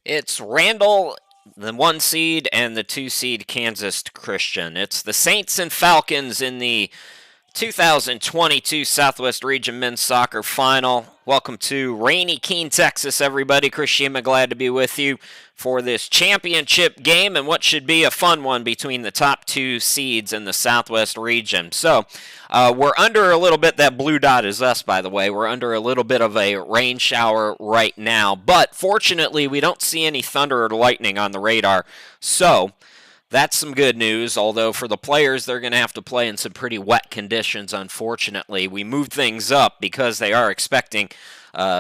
It's Randall, the 1 seed, and the 2 seed Kansas Christian. It's the Saints and Falcons in the 2022 Southwest Region Men's Soccer Final. Welcome to rainy Keene, Texas, everybody. Chris Shima, glad to be with you for this championship game and what should be a fun one between the top 2 seeds in the Southwest region. So, we're under a little bit, that blue dot is us, by the way. We're under a little bit of a rain shower right now, but fortunately, we don't see any thunder or lightning on the radar. So, that's some good news, although for the players, they're going to have to play in some pretty wet conditions, unfortunately. We moved things up because they are expecting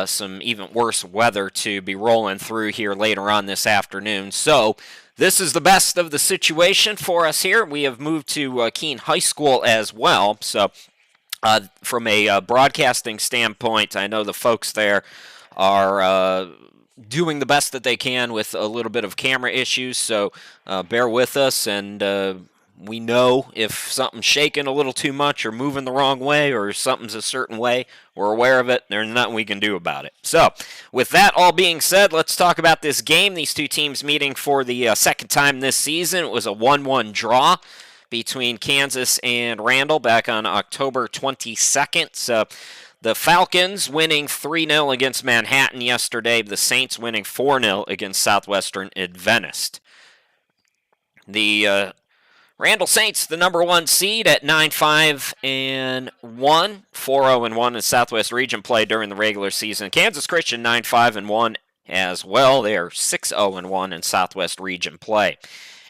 some even worse weather to be rolling through here later on this afternoon. So this is the best of the situation for us here. We have moved to Keene High School as well. So from a broadcasting standpoint, I know the folks there are doing the best that they can with a little bit of camera issues, so bear with us, and we know if something's shaking a little too much or moving the wrong way or something's a certain way, we're aware of it. There's nothing we can do about it. So with that all being said, let's talk about this game. These two teams meeting for the second time this season. It was a 1-1 draw between Kansas and Randall back on October 22nd. So the Falcons winning 3-0 against Manhattan yesterday. The Saints winning 4-0 against Southwestern Adventist. The Randall Saints, the number 1 seed at 9-5-1, 4-0-1 in Southwest Region play during the regular season. Kansas Christian 9-5-1 as well. They are 6-0-1 in Southwest Region play.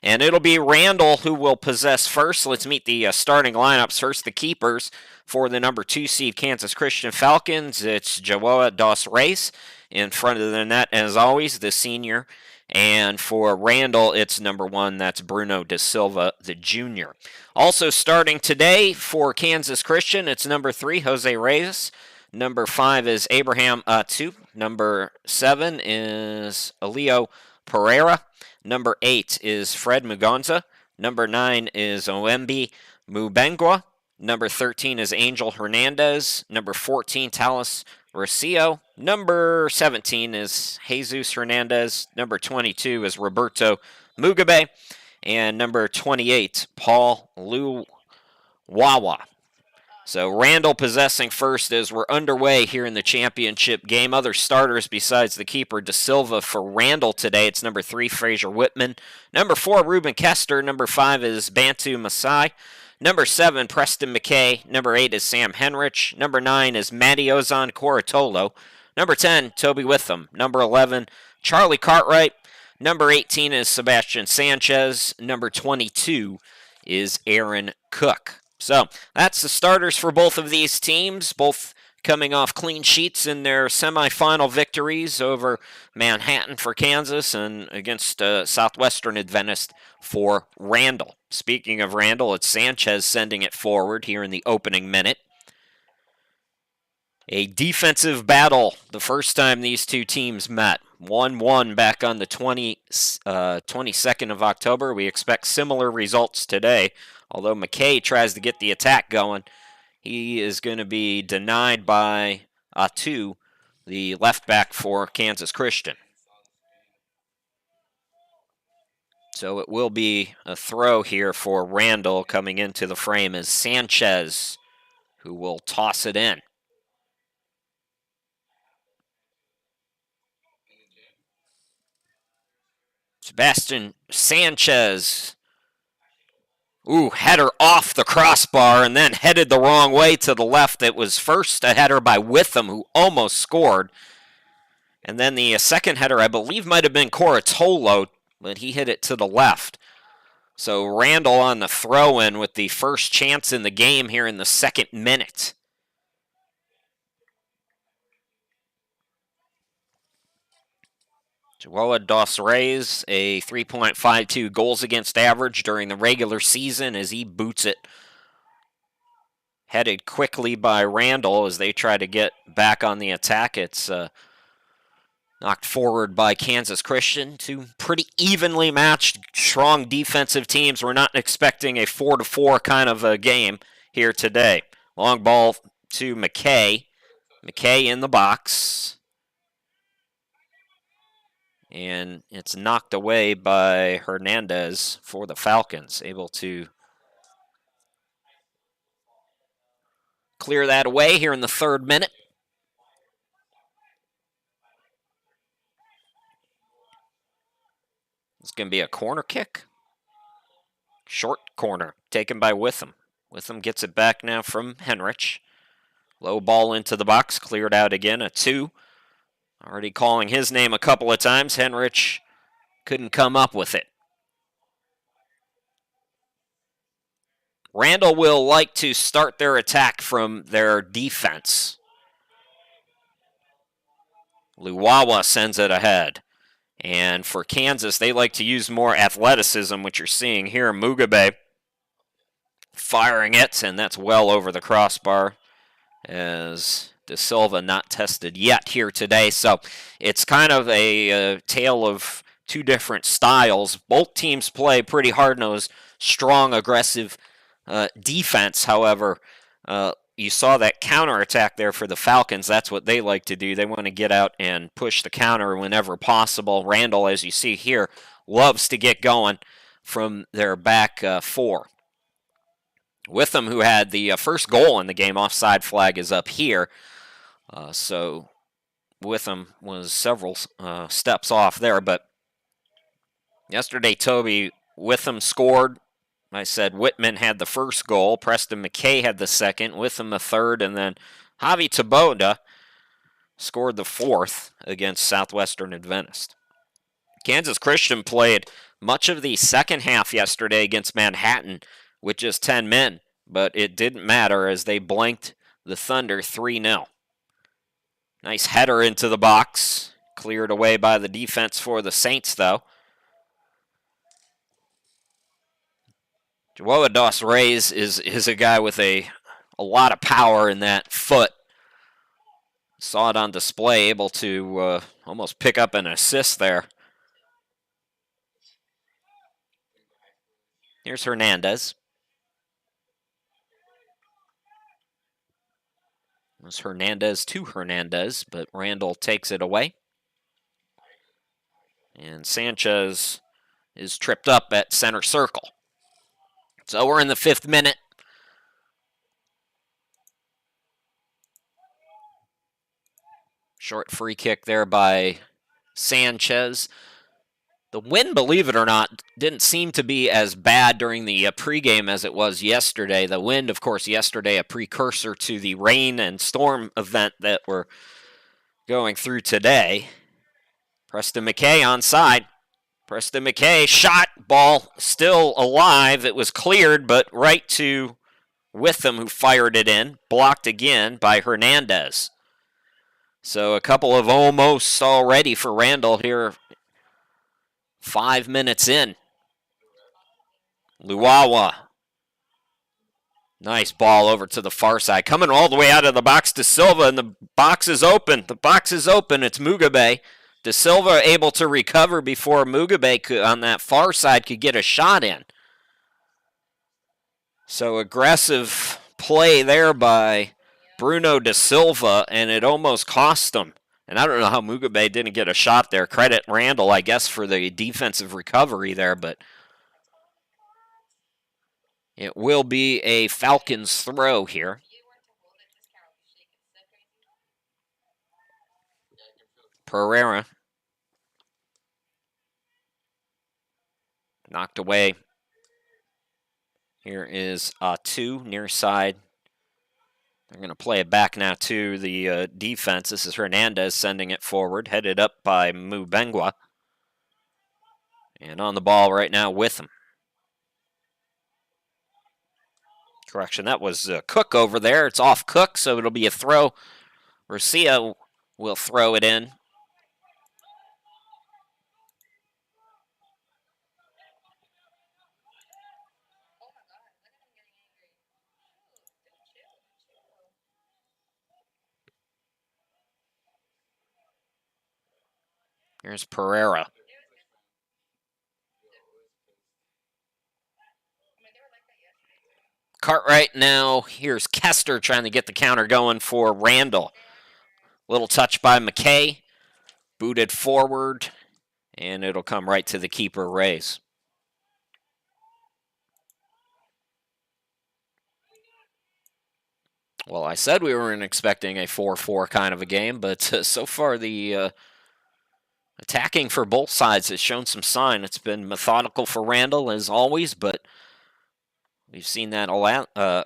And it'll be Randall who will possess first. Let's meet the starting lineups first. The keepers for the number 2 seed Kansas Christian Falcons, it's Joao Dos Reis. In front of the net, as always, the senior. And for Randall, it's number 1, that's Bruno Da Silva, the junior. Also starting today for Kansas Christian, it's number 3, Jose Reyes. Number 5 is Abraham Atu. Number 7 is Elio Pereira. Number 8 is Fred Mugonza. Number 9 is Oembi Mubengwa. Number 13 is Angel Hernandez. Number 14, Talis Rocio. Number 17 is Jesus Hernandez. Number 22 is Roberto Mugabe. And number 28, Paul Luwawa. So Randall possessing first as we're underway here in the championship game. Other starters besides the keeper Da Silva for Randall today. It's number 3, Fraser Whitman. Number 4, Ruben Kester. Number 5 is Bantu Masai. Number 7, Preston McKay. Number 8 is Sam Henrich. Number 9 is Matty Ozan Coratolo. Number 10, Toby Witham. Number 11, Charlie Cartwright. Number 18 is Sebastian Sanchez. Number 22 is Aaron Cook. So that's the starters for both of these teams, both coming off clean sheets in their semifinal victories over Manhattan for Kansas and against Southwestern Adventist for Randall. Speaking of Randall, it's Sanchez sending it forward here in the opening minute. A defensive battle the first time these two teams met. 1-1 back on the 22nd of October. We expect similar results today. Although McKay tries to get the attack going, he is going to be denied by Atu, the left back for Kansas Christian. So it will be a throw here for Randall. Coming into the frame is Sanchez, who will toss it in. Sebastian Sanchez. Ooh, header off the crossbar and then headed the wrong way to the left. It was first a header by Witham, who almost scored. And then the second header, I believe, might have been Coratolo, but he hit it to the left. So Randall on the throw-in with the first chance in the game here in the second minute. Joao Dos Reis, a 3.52 goals against average during the regular season as he boots it. Headed quickly by Randall as they try to get back on the attack. It's knocked forward by Kansas Christian. Two pretty evenly matched, strong defensive teams. We're not expecting a 4-4 kind of a game here today. Long ball to McKay. McKay in the box. And it's knocked away by Hernandez for the Falcons, able to clear that away here in the 3rd minute. It's going to be a corner kick. Short corner taken by Witham. Witham gets it back now from Henrich. Low ball into the box, cleared out again, a 2. Already calling his name a couple of times. Henrich couldn't come up with it. Randall will like to start their attack from their defense. Luwawa sends it ahead. And for Kansas, they like to use more athleticism, which you're seeing here. Mugabe firing it, and that's well over the crossbar as De Silva not tested yet here today. So it's kind of a tale of 2 different styles. Both teams play pretty hard-nosed, strong, aggressive defense. However, you saw that counterattack there for the Falcons. That's what they like to do. They want to get out and push the counter whenever possible. Randall, as you see here, loves to get going from their back 4. Witham, who had the first goal in the game, offside flag is up here. So Witham was several steps off there. But yesterday, Toby, Witham scored. I said Whitman had the first goal, Preston McKay had the second, Witham the third, and then Javi Taboda scored the 4th against Southwestern Adventist. Kansas Christian played much of the second half yesterday against Manhattan with just 10 men, but it didn't matter as they blanked the Thunder 3-0. Nice header into the box, cleared away by the defense for the Saints, though. Joao Dos Reis is a guy with a lot of power in that foot. Saw it on display, able to almost pick up an assist there. Here's Hernandez. It was Hernandez to Hernandez, but Randall takes it away. And Sanchez is tripped up at center circle. So we're in the 5th minute. Short free kick there by Sanchez. The wind, believe it or not, didn't seem to be as bad during the pregame as it was yesterday. The wind, of course, yesterday a precursor to the rain and storm event that we're going through today. Preston McKay onside. Preston McKay shot, ball still alive. It was cleared, but right to Witham, who fired it in. Blocked again by Hernandez. So a couple of almost already for Randall here. 5 minutes in. Luwawa. Nice ball over to the far side. Coming all the way out of the box to Silva, and the box is open. The box is open. It's Mugabe. De Silva able to recover before Mugabe on that far side could get a shot in. So aggressive play there by Bruno De Silva, and it almost cost him. And I don't know how Mugabe didn't get a shot there. Credit Randall, I guess, for the defensive recovery there, but it will be a Falcons throw here. Pereira. Knocked away. Here is 2 near side. They're going to play it back now to the defense. This is Hernandez sending it forward, headed up by Mubengwa. And on the ball right now with him. Correction, that was Cook over there. It's off Cook, so it'll be a throw. Garcia will throw it in. Here's Pereira. Cartwright now. Here's Kester trying to get the counter going for Randall. Little touch by McKay. Booted forward. And it'll come right to the keeper, Rays. Well, I said we weren't expecting a 4-4 kind of a game, but so far the attacking for both sides has shown some sign. It's been methodical for Randall, as always, but we've seen that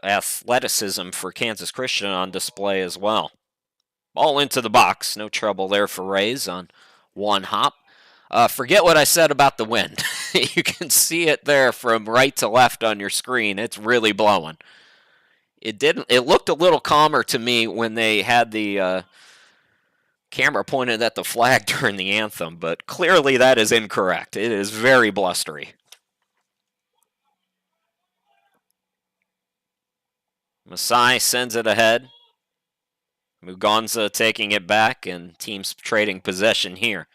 athleticism for Kansas Christian on display as well. Ball into the box. No trouble there for Rays on one hop. Forget what I said about the wind. You can see it there from right to left on your screen. It's really blowing. It looked a little calmer to me when they had the camera pointed at the flag during the anthem, but clearly that is incorrect. It is very blustery. Masai sends it ahead. Muganza taking it back, and teams trading possession here.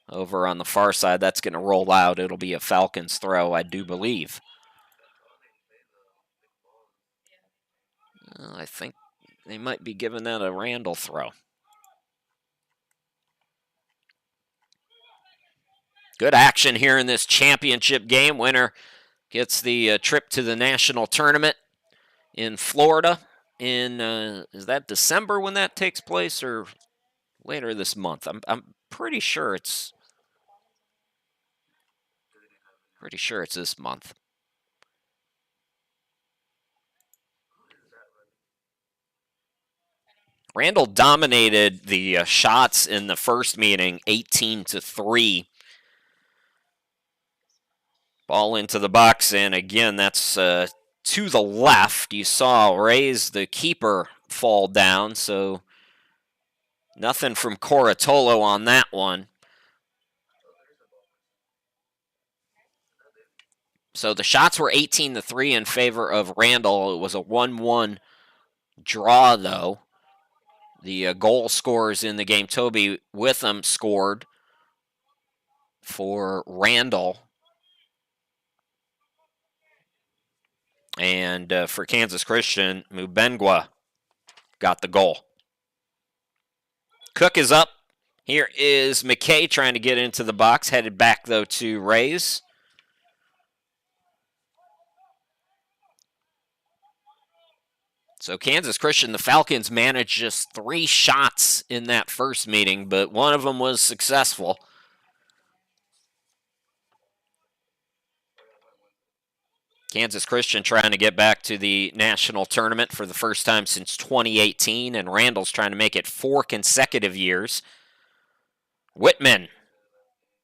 Over on the far side, that's going to roll out. It'll be a Falcons throw, I do believe. I think they might be giving that a Randall throw. Good action here in this championship game. Winner gets the trip to the national tournament in Florida. Is that December when that takes place, or later this month? I'm pretty sure it's this month. Randall dominated the shots in the first meeting, 18-3. Ball into the box, and again, that's to the left. You saw Rays, the keeper, fall down, so nothing from Coratolo on that one. So the shots were 18-3 in favor of Randall. It was a 1-1 draw, though. The goal scorers in the game, Toby Witham scored for Randall. And for Kansas Christian, Mubengwa got the goal. Cook is up. Here is McKay trying to get into the box. Headed back, though, to Rays. So Kansas Christian, the Falcons managed just 3 shots in that first meeting, but one of them was successful. Kansas Christian trying to get back to the national tournament for the first time since 2018, and Randall's trying to make it 4 consecutive years. Whitman,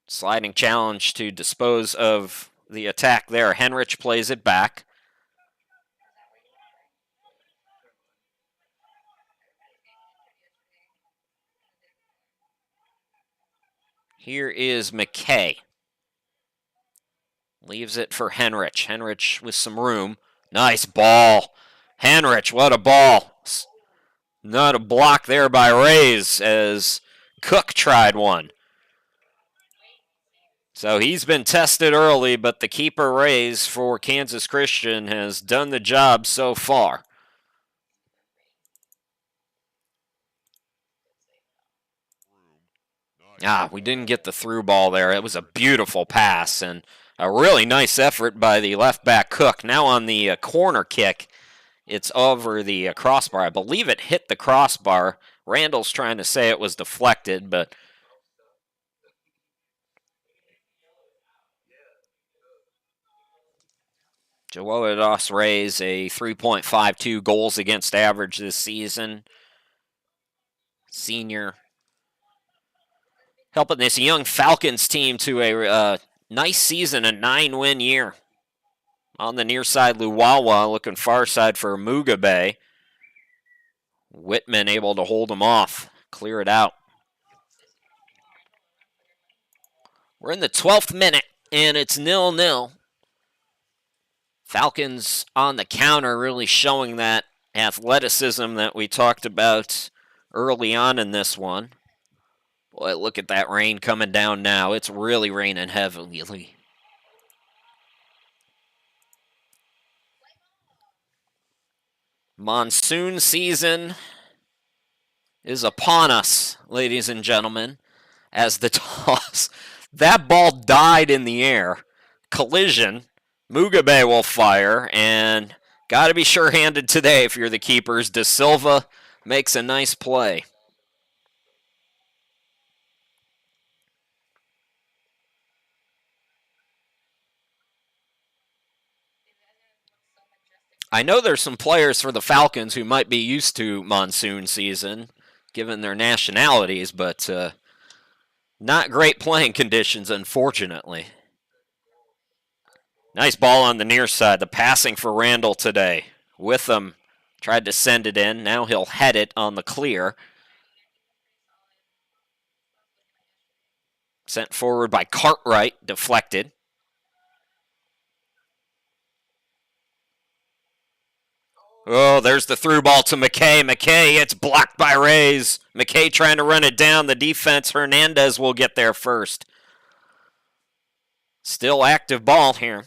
sliding challenge to dispose of the attack there. Henrich plays it back. Here is McKay. Leaves it for Henrich. Henrich with some room. Nice ball. Henrich, what a ball. Not a block there by Rays as Cook tried one. So he's been tested early, but the keeper Rays for Kansas Christian has done the job so far. We didn't get the through ball there. It was a beautiful pass and a really nice effort by the left back Cook. Now on the corner kick, it's over the crossbar. I believe it hit the crossbar. Randall's trying to say it was deflected, but Joao Rays a 3.52 goals against average this season. Senior helping this young Falcons team to a nice season, a 9-win year. On the near side, Luwawa looking far side for Mugabe. Whitman able to hold him off, clear it out. We're in the 12th minute, and it's 0-0. Falcons on the counter, really showing that athleticism that we talked about early on in this one. Boy, look at that rain coming down now. It's really raining heavily. Monsoon season is upon us, ladies and gentlemen, as the toss That ball died in the air. Collision. Mugabe will fire, and got to be sure-handed today if you're the keepers. De Silva makes a nice play. I know there's some players for the Falcons who might be used to monsoon season, given their nationalities, but not great playing conditions, unfortunately. Nice ball on the near side. The passing for Randall today. Witham tried to send it in. Now he'll head it on the clear. Sent forward by Cartwright. Deflected. Oh, there's the through ball to McKay. McKay, it's blocked by Rays. McKay trying to run it down. The defense, Hernandez will get there first. Still active ball here.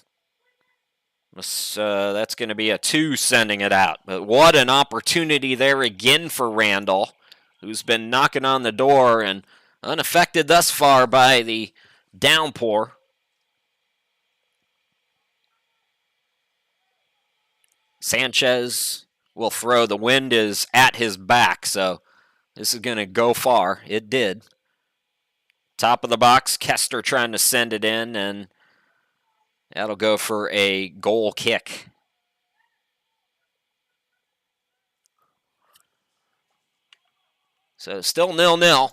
That's going to be a 2 sending it out. But what an opportunity there again for Randall, who's been knocking on the door and unaffected thus far by the downpour. Sanchez will throw. The wind is at his back, so this is going to go far. It did. Top of the box, Kester trying to send it in, and that'll go for a goal kick. So still 0-0.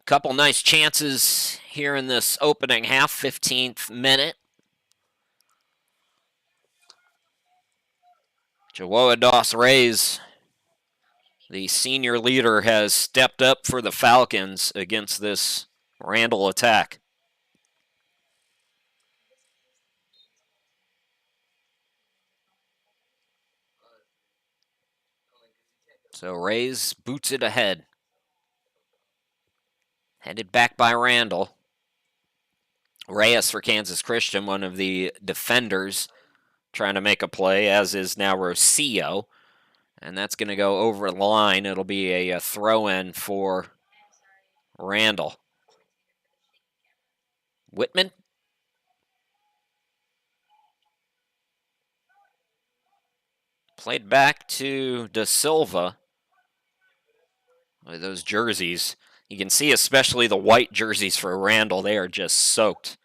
Couple nice chances here in this opening half, 15th minute. Joa Dos Reis, the senior leader, has stepped up for the Falcons against this Randall attack. So Reis boots it ahead. Headed back by Randall. Reyes for Kansas Christian, one of the defenders, trying to make a play, as is now Rosillo. And that's going to go over the line. It'll be a throw-in for Randall. Whitman. Played back to De Silva. Those jerseys. You can see especially the white jerseys for Randall. They are just soaked.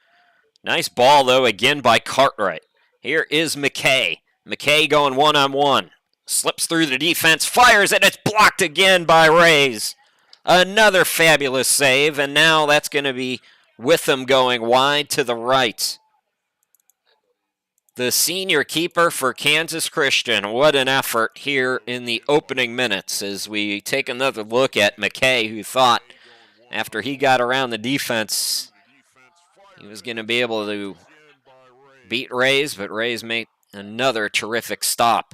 Nice ball, though, again by Cartwright. Here is McKay. McKay going one-on-one. Slips through the defense, fires, and it's blocked again by Rays. Another fabulous save, and now that's going to be Witham going wide to the right. The senior keeper for Kansas Christian. What an effort here in the opening minutes as we take another look at McKay, who thought after he got around the defense he was going to be able to beat Rays, but Rays made another terrific stop.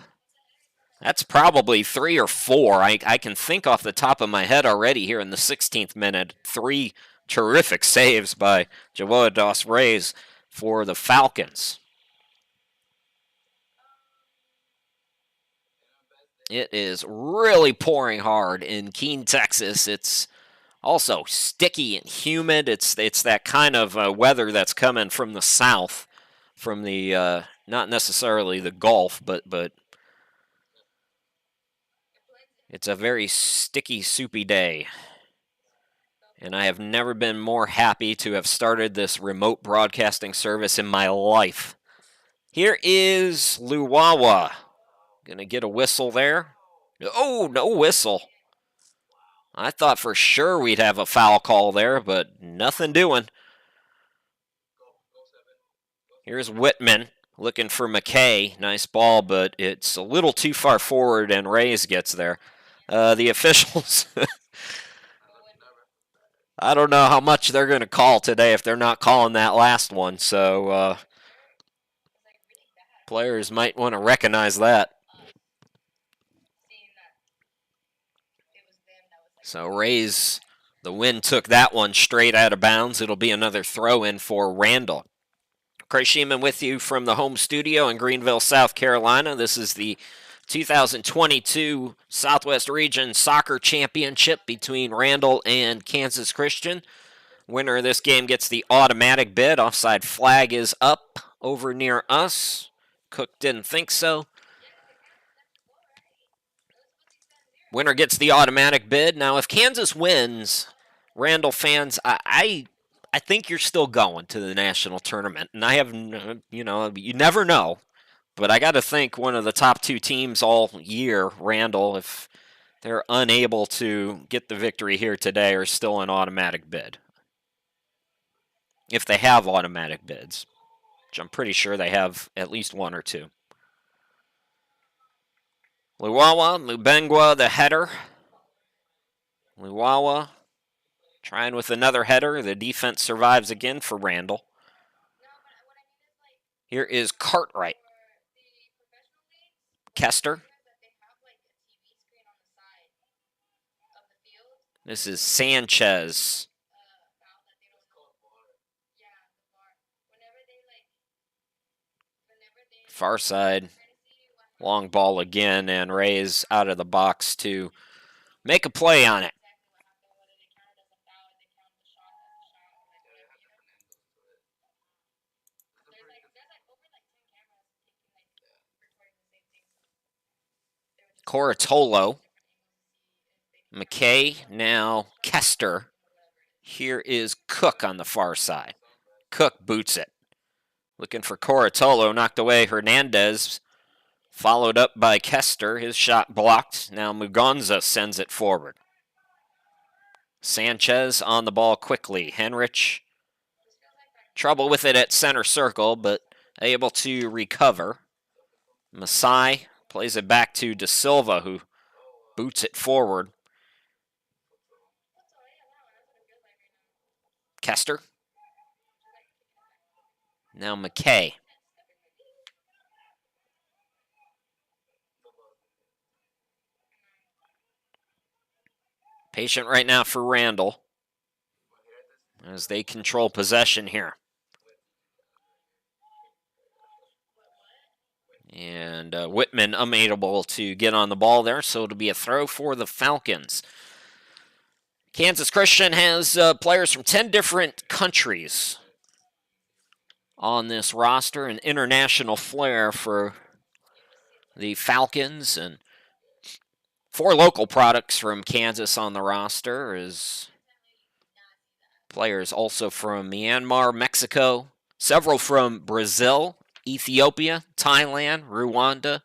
That's probably 3 or 4. I can think off the top of my head already here in the 16th minute. 3 terrific saves by Joa Dos Reis for the Falcons. It is really pouring hard in Keene, Texas. It's also sticky and humid. It's that kind of weather that's coming from the south, from the not necessarily the Gulf, but it's a very sticky, soupy day. And I have never been more happy to have started this remote broadcasting service in my life. Here is Luwawa. Gonna get a whistle there. Oh, no whistle. I thought for sure we'd have a foul call there, but nothing doing. Here's Whitman looking for McKay. Nice ball, but it's a little too far forward, and Rays gets there. The officials, I don't know how much they're going to call today if they're not calling that last one, so players might want to recognize that. So Rays, the wind took that one straight out of bounds. It'll be another throw-in for Randall. Craig Sheeman with you from the home studio in Greenville, South Carolina. This is the 2022 Southwest Region Soccer Championship between Randall and Kansas Christian. Winner of this game gets the automatic bid. Offside flag is up over near us. Cook didn't think so. Winner gets the automatic bid. Now, if Kansas wins, Randall fans, I think you're still going to the national tournament. And I have, you never know. But I got to think one of the top two teams all year, Randall, if they're unable to get the victory here today, are still an automatic bid. If they have automatic bids, which I'm pretty sure they have at least one or two. Luwawa, Lubengwa, the header. Luwawa trying with another header. The defense survives again for Randall. Here is Cartwright. Kester. This is Sanchez. Far side. Long ball again, and Ray's out of the box to make a play on it. Coratolo. McKay, now Kester. Here is Cook on the far side. Cook boots it. Looking for Coratolo, knocked away Hernandez. Followed up by Kester. His shot blocked. Now Muganza sends it forward. Sanchez on the ball quickly. Henrich. Trouble with it at center circle, but able to recover. Masai plays it back to De Silva, who boots it forward. Kester. Now McKay. Patient right now for Randall as they control possession here. And Whitman unable to get on the ball there, so it'll be a throw for the Falcons. Kansas Christian has players from 10 different countries on this roster, an international flair for the Falcons, and 4 local products from Kansas on the roster, as players also from Myanmar, Mexico, several from Brazil, Ethiopia, Thailand, Rwanda,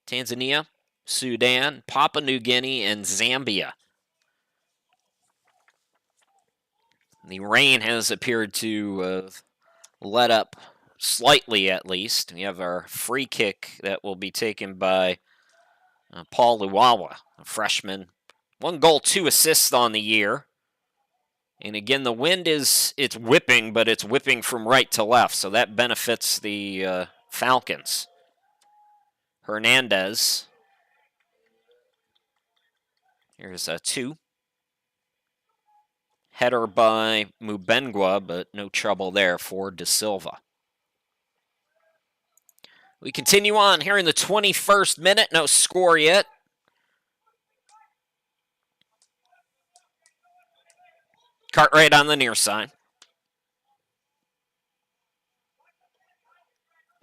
Tanzania, Sudan, Papua New Guinea, and Zambia. The rain has appeared to let up slightly, at least. We have our free kick that will be taken by Paul Luwawa, a freshman. 1 goal, 2 assists on the year. And again, the wind it's whipping, but it's whipping from right to left, so that benefits the Falcons. Hernandez. Here's a 2. Header by Mubengwa, but no trouble there for De Silva. We continue on here in the 21st minute. No score yet. Cartwright on the near side.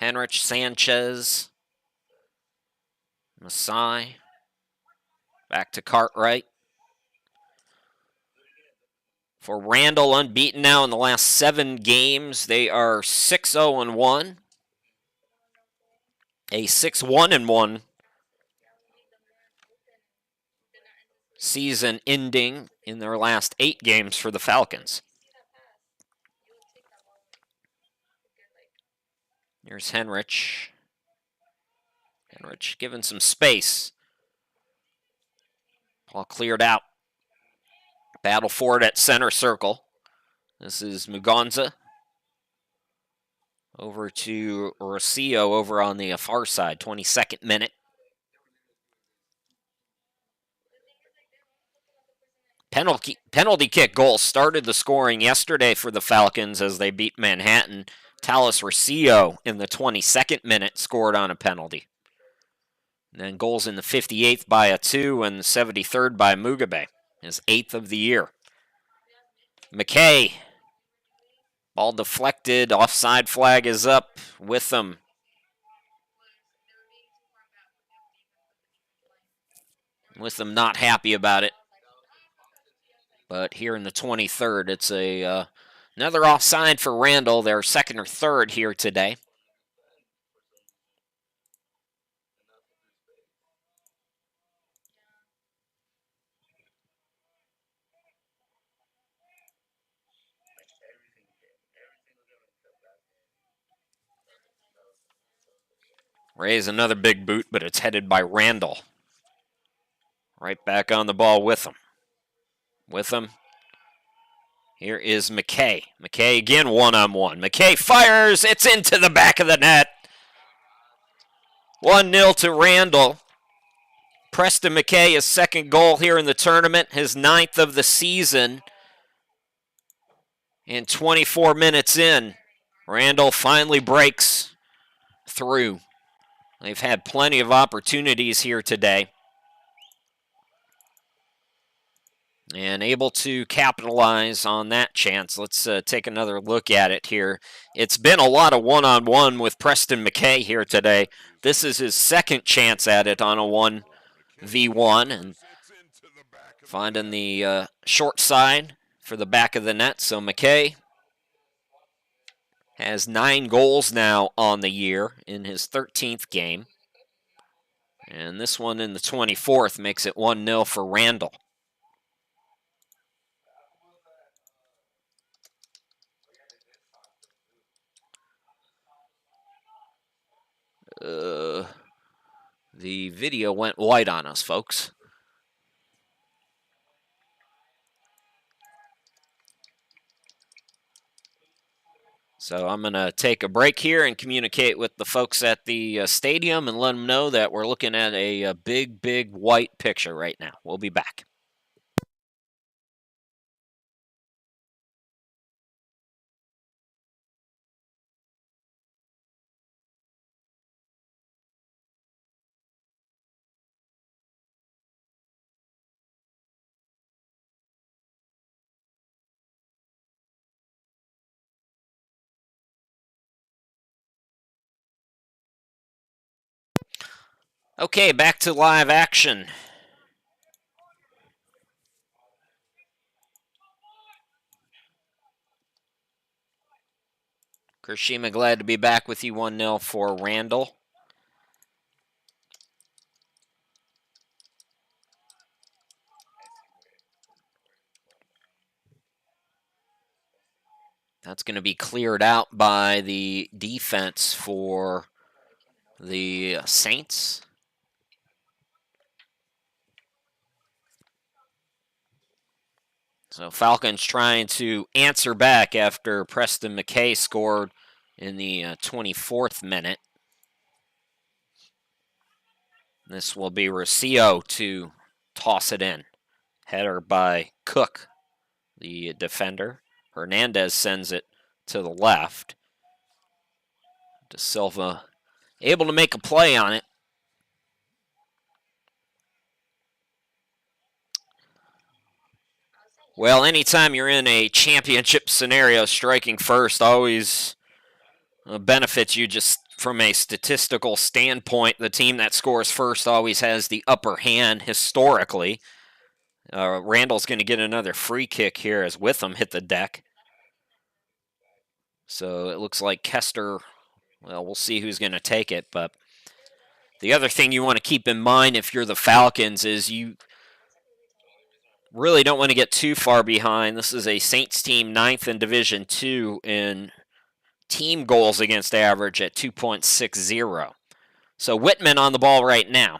Henrich, Sanchez. Masai. Back to Cartwright. For Randall, unbeaten now in the last 7 games. They are 6-0-1. A 6-1-1 season ending in their last 8 games for the Falcons. Here's Henrich. Henrich given some space. Ball cleared out. Battle for it at center circle. This is Muganza. Over to Rocio over on the far side, 22nd minute. Penalty kick goal started the scoring yesterday for the Falcons as they beat Manhattan. Talis Rocio in the 22nd minute scored on a penalty. And then goals in the 58th by a 2 and the 73rd by Mugabe, his 8th of the year. McKay. Ball deflected. Offside flag is up. Witham. Witham not happy about it. But here in the 23rd, it's another offside for Randall, their second or third here today. Ray's another big boot, but it's headed by Randall. Right back on the ball with him. Here is McKay. McKay again one-on-one. McKay fires. It's into the back of the net. 1-0 to Randall. Preston McKay, his second goal here in the tournament, his 9th of the season. And 24 minutes in, Randall finally breaks through. They've had plenty of opportunities here today. And able to capitalize on that chance. Let's take another look at it here. It's been a lot of one-on-one with Preston McKay here today. This is his second chance at it on a 1v1. And finding the short side for the back of the net. So McKay has 9 goals now on the year in his 13th game. And this one in the 24th makes it 1-0 for Randall. The video went white on us, folks. So I'm going to take a break here and communicate with the folks at the stadium and let them know that we're looking at a big, big white picture right now. We'll be back. Okay, back to live action. Kirshima, glad to be back with you. 1-0 for Randall. That's going to be cleared out by the defense for the Saints. So Falcons trying to answer back after Preston McKay scored in the 24th minute. This will be Rocio to toss it in. Header by Cook, the defender. Hernandez sends it to the left. De Silva able to make a play on it. Well, anytime you're in a championship scenario, striking first always benefits you just from a statistical standpoint. The team that scores first always has the upper hand historically. Randall's going to get another free kick here as Witham hit the deck. So it looks like Kester, well, we'll see who's going to take it. But the other thing you want to keep in mind if you're the Falcons is you really don't want to get too far behind. This is a Saints team 9th in Division II in team goals against average at 2.60. So Whitman on the ball right now.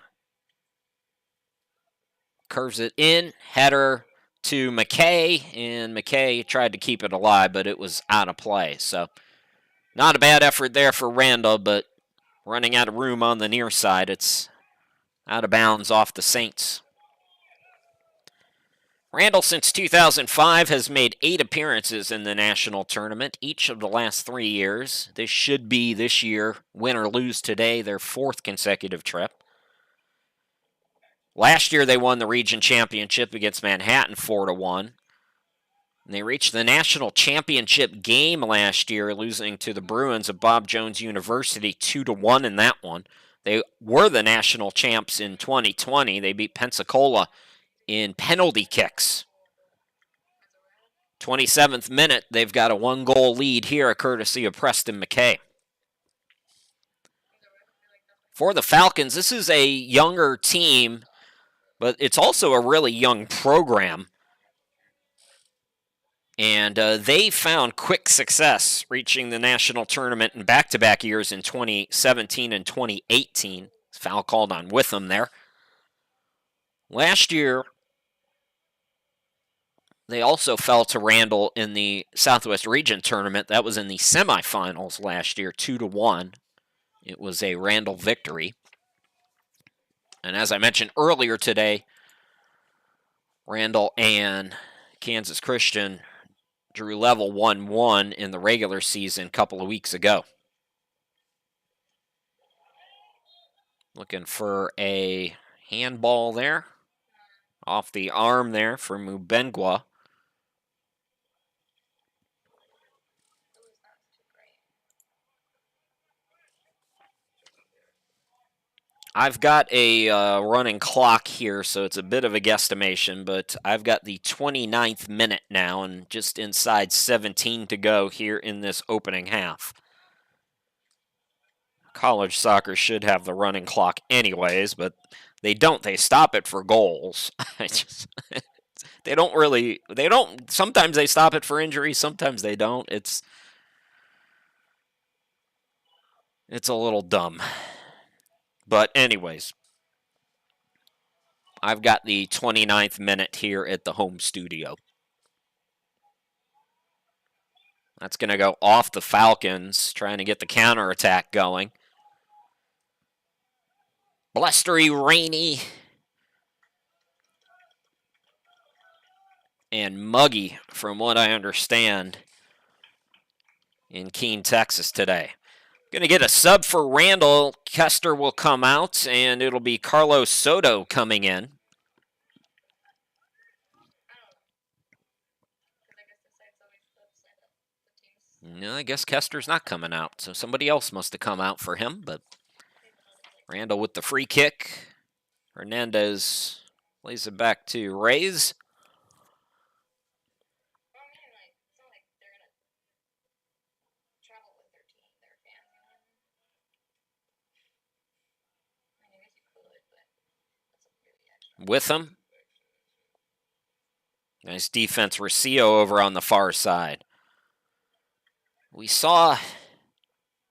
Curves it in, header to McKay, and McKay tried to keep it alive, but it was out of play. So not a bad effort there for Randall, but running out of room on the near side. It's out of bounds off the Saints. Randall, since 2005, has made 8 appearances in the national tournament, each of the last 3 years. This should be, this year, win or lose today, their 4th consecutive trip. Last year, they won the region championship against Manhattan 4-1. They reached the national championship game last year, losing to the Bruins of Bob Jones University 2-1 in that one. They were the national champs in 2020. They beat Pensacola in penalty kicks. 27th minute, they've got a 1-goal lead here, courtesy of Preston McKay. For the Falcons, this is a younger team, but it's also a really young program. And they found quick success reaching the national tournament in back-to-back years in 2017 and 2018. Foul called on Witham there. Last year, they also fell to Randall in the Southwest Region tournament. That was in the semifinals last year, 2-1. It was a Randall victory. And as I mentioned earlier today, Randall and Kansas Christian drew level 1-1 in the regular season a couple of weeks ago. Looking for a handball there. Off the arm there for Mubengwa. I've got a running clock here, so it's a bit of a guesstimation, but I've got the 29th minute now and just inside 17 to go here in this opening half. College soccer should have the running clock anyways, but they don't. They stop it for goals. They don't, sometimes they stop it for injury, sometimes they don't. It's a little dumb. But anyways, I've got the 29th minute here at the home studio. That's going to go off the Falcons, trying to get the counterattack going. Blustery, rainy, and muggy, from what I understand, in Keene, Texas today. Going to get a sub for Randall. Kester will come out, and it'll be Carlos Soto coming in. No, I guess Kester's not coming out, so somebody else must have come out for him, but Randall with the free kick. Hernandez lays it back to Reyes. With him. Nice defense, Rocio over on the far side. We saw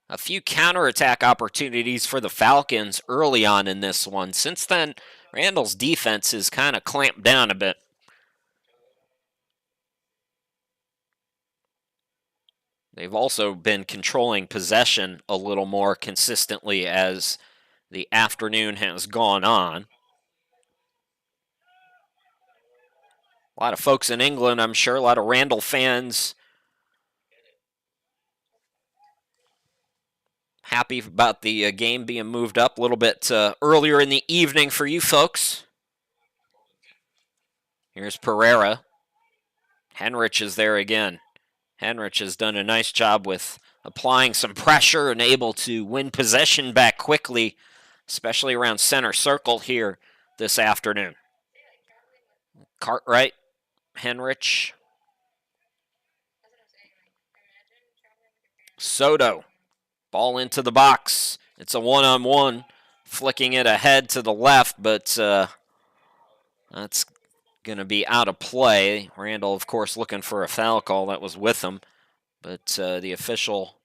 a few counterattack opportunities for the Falcons early on in this one. Since then, Randall's defense has kind of clamped down a bit. They've also been controlling possession a little more consistently as the afternoon has gone on. A lot of folks in England, I'm sure, a lot of Randall fans happy about the game being moved up a little bit earlier in the evening for you folks. Here's Pereira. Henrich is there again. Henrich has done a nice job with applying some pressure and able to win possession back quickly, especially around center circle here this afternoon. Cartwright, Henrich. Soto. Ball into the box. It's a one-on-one. Flicking it ahead to the left, but that's going to be out of play. Randall, of course, looking for a foul call. That was with him. But the official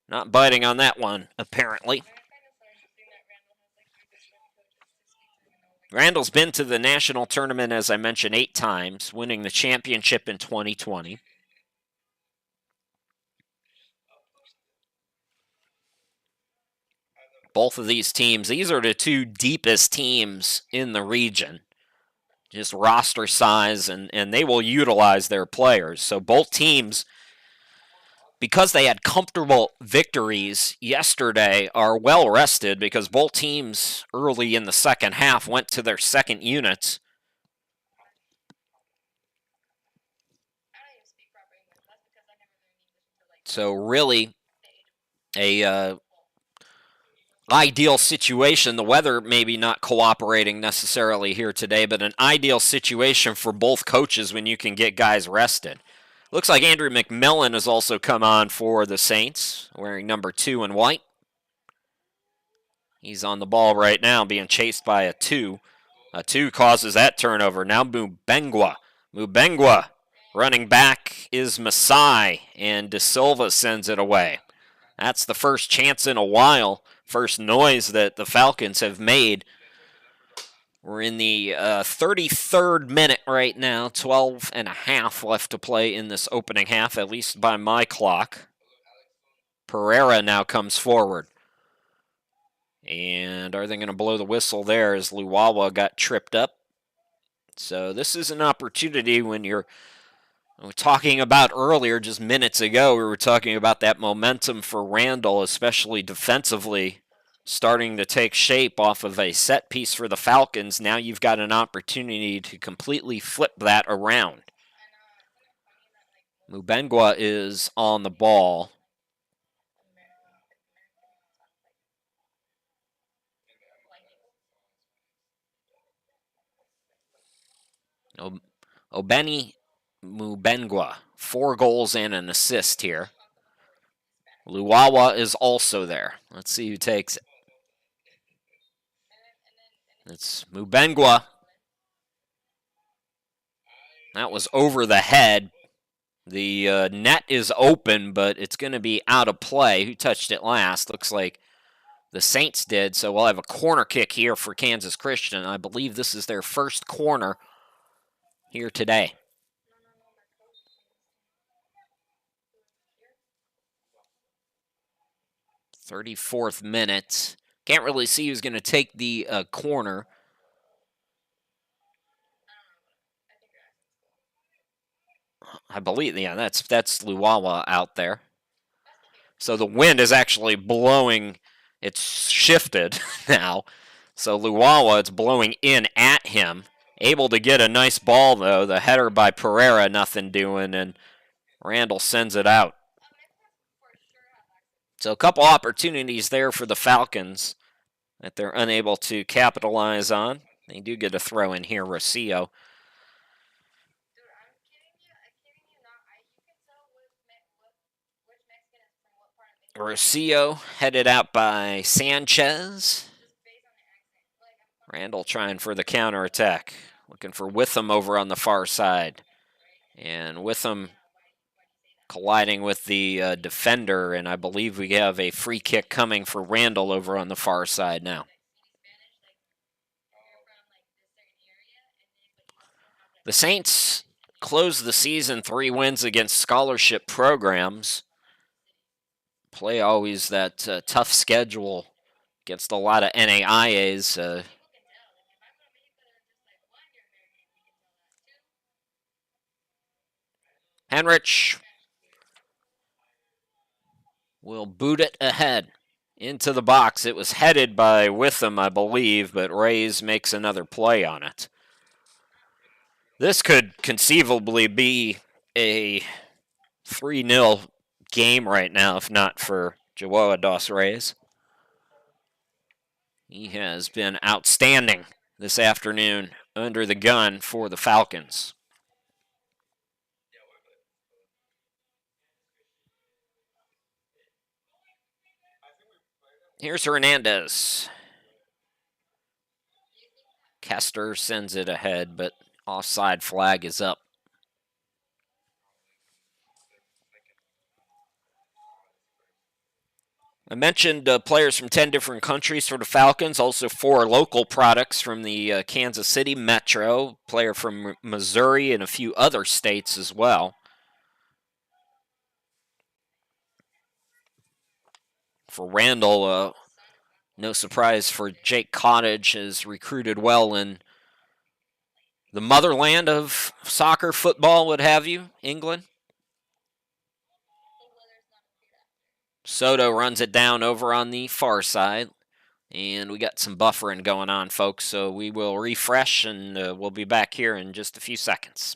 not biting on that one, apparently. Randall's been to the national tournament, as I mentioned, 8 times, winning the championship in 2020. Both of these teams, these are the 2 deepest teams in the region. Just roster size, and they will utilize their players. So both teams, because they had comfortable victories yesterday, are well rested because both teams early in the second half went to their second units. So really a ideal situation. The weather maybe not cooperating necessarily here today, but an ideal situation for both coaches when you can get guys rested. Looks like Andrew McMillan has also come on for the Saints, wearing number 2 in white. He's on the ball right now, being chased by a 2. A 2 causes that turnover. Now Mubengwa. Mubengwa running back is Masai, and De Silva sends it away. That's the first chance in a while, first noise that the Falcons have made. We're in the 33rd minute right now, 12 and a half left to play in this opening half, at least by my clock. Pereira now comes forward. And are they going to blow the whistle there as Luwawa got tripped up? So this is an opportunity when you're talking about earlier, just minutes ago, we were talking about that momentum for Randall, especially defensively, starting to take shape off of a set piece for the Falcons. Now you've got an opportunity to completely flip that around. Mubengwa is on the ball. Obeni Mubengwa, 4 goals and an assist here. Luwawa is also there. Let's see who takes it. It's Mubengwa. That was over the head. The net is open, but it's going to be out of play. Who touched it last? Looks like the Saints did. So we'll have a corner kick here for Kansas Christian. I believe this is their first corner here today. 34th minute. Can't really see who's going to take the corner. I believe, yeah, that's Luwawa out there. So the wind is actually blowing. It's shifted now. So Luwawa, it's blowing in at him. Able to get a nice ball, though. The header by Pereira, nothing doing, and Randall sends it out. So a couple opportunities there for the Falcons that they're unable to capitalize on. They do get a throw in here, Rocio. Rocio headed out by Sanchez. Randall trying for the counterattack. Looking for Witham over on the far side. And Witham colliding with the defender, and I believe we have a free kick coming for Randall over on the far side now. The Saints closed the season 3 wins against scholarship programs. Play always that tough schedule against a lot of NAIAs. Henrich will boot it ahead into the box. It was headed by Witham, I believe, but Reyes makes another play on it. This could conceivably be a 3-0 game right now, if not for Joao dos Reis. He has been outstanding this afternoon under the gun for the Falcons. Here's Hernandez. Kester sends it ahead, but offside flag is up. I mentioned players from 10 different countries for the Falcons, also 4 local products from the Kansas City Metro, player from Missouri and a few other states as well. For Randall, no surprise for Jake Cottage, has recruited well in the motherland of soccer, football, what have you, England. Soto runs it down over on the far side. And we got some buffering going on, folks, so we will refresh, and we'll be back here in just a few seconds.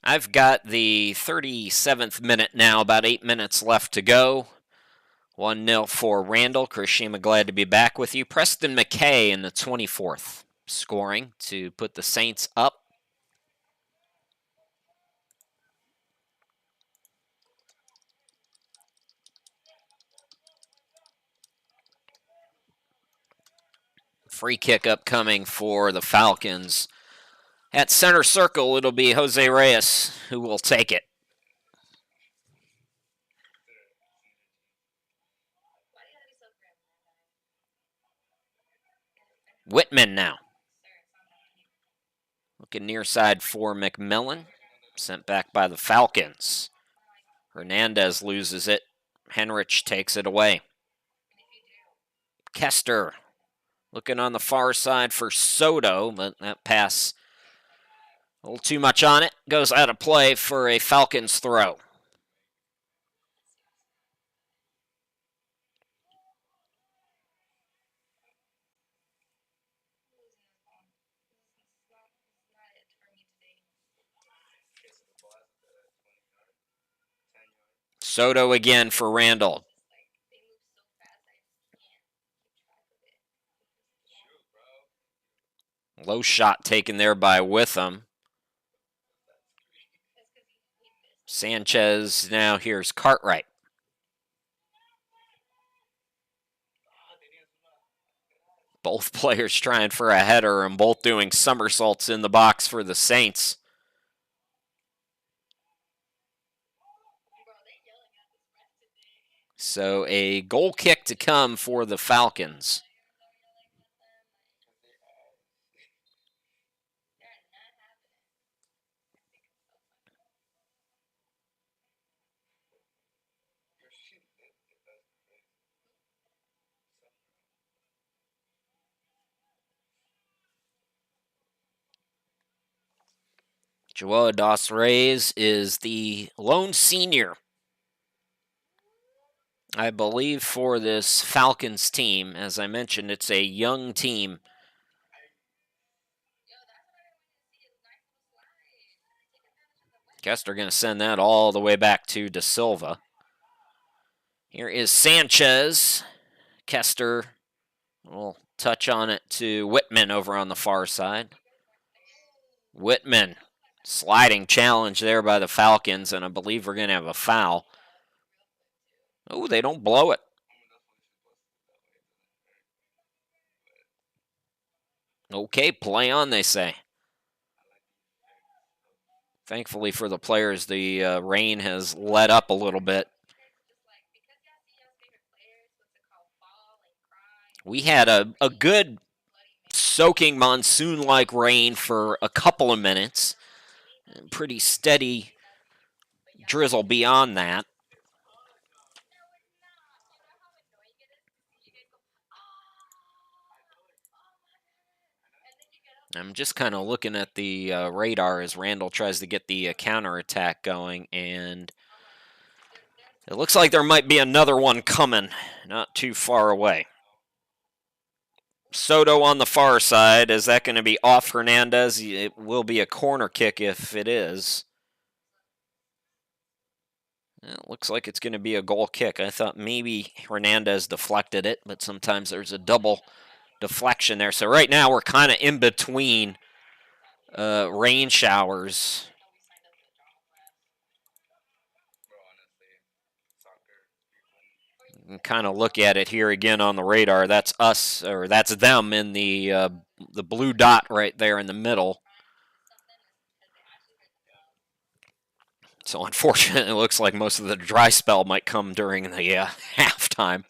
I've got the 37th minute now, about 8 minutes left to go. 1-0 for Randall. Chris Shima, glad to be back with you. Preston McKay in the 24th, scoring to put the Saints up. Free kick upcoming for the Falcons. At center circle, it'll be Jose Reyes who will take it. Whitman now. Looking near side for McMillan. Sent back by the Falcons. Hernandez loses it. Henrich takes it away. Kester looking on the far side for Soto, but that pass a little too much on it. Goes out of play for a Falcons throw. Soto again for Randall. Low shot taken there by Witham. Sanchez, now here's Cartwright. Both players trying for a header and both doing somersaults in the box for the Saints. So a goal kick to come for the Falcons. Joao Dos Reis is the lone senior, I believe, for this Falcons team. As I mentioned, it's a young team. Kester going to send that all the way back to De Silva. Here is Sanchez. Kester will touch on it to Whitman over on the far side. Whitman, sliding challenge there by the Falcons, and I believe we're going to have a foul. Oh, they don't blow it. Okay, play on, they say. Thankfully for the players, the rain has let up a little bit. We had a good soaking monsoon-like rain for a couple of minutes. Pretty steady drizzle beyond that. I'm just kind of looking at the radar as Randall tries to get the counterattack going, and it looks like there might be another one coming, not too far away. Soto on the far side. Is that going to be off Hernandez? It will be a corner kick if it is. It looks like it's going to be a goal kick. I thought maybe Hernandez deflected it, but sometimes there's a double deflection there. So right now we're kind of in between rain showers. You can kind of look at it here again on the radar. That's us, or that's them in the blue dot right there in the middle. So unfortunately, it looks like most of the dry spell might come during the halftime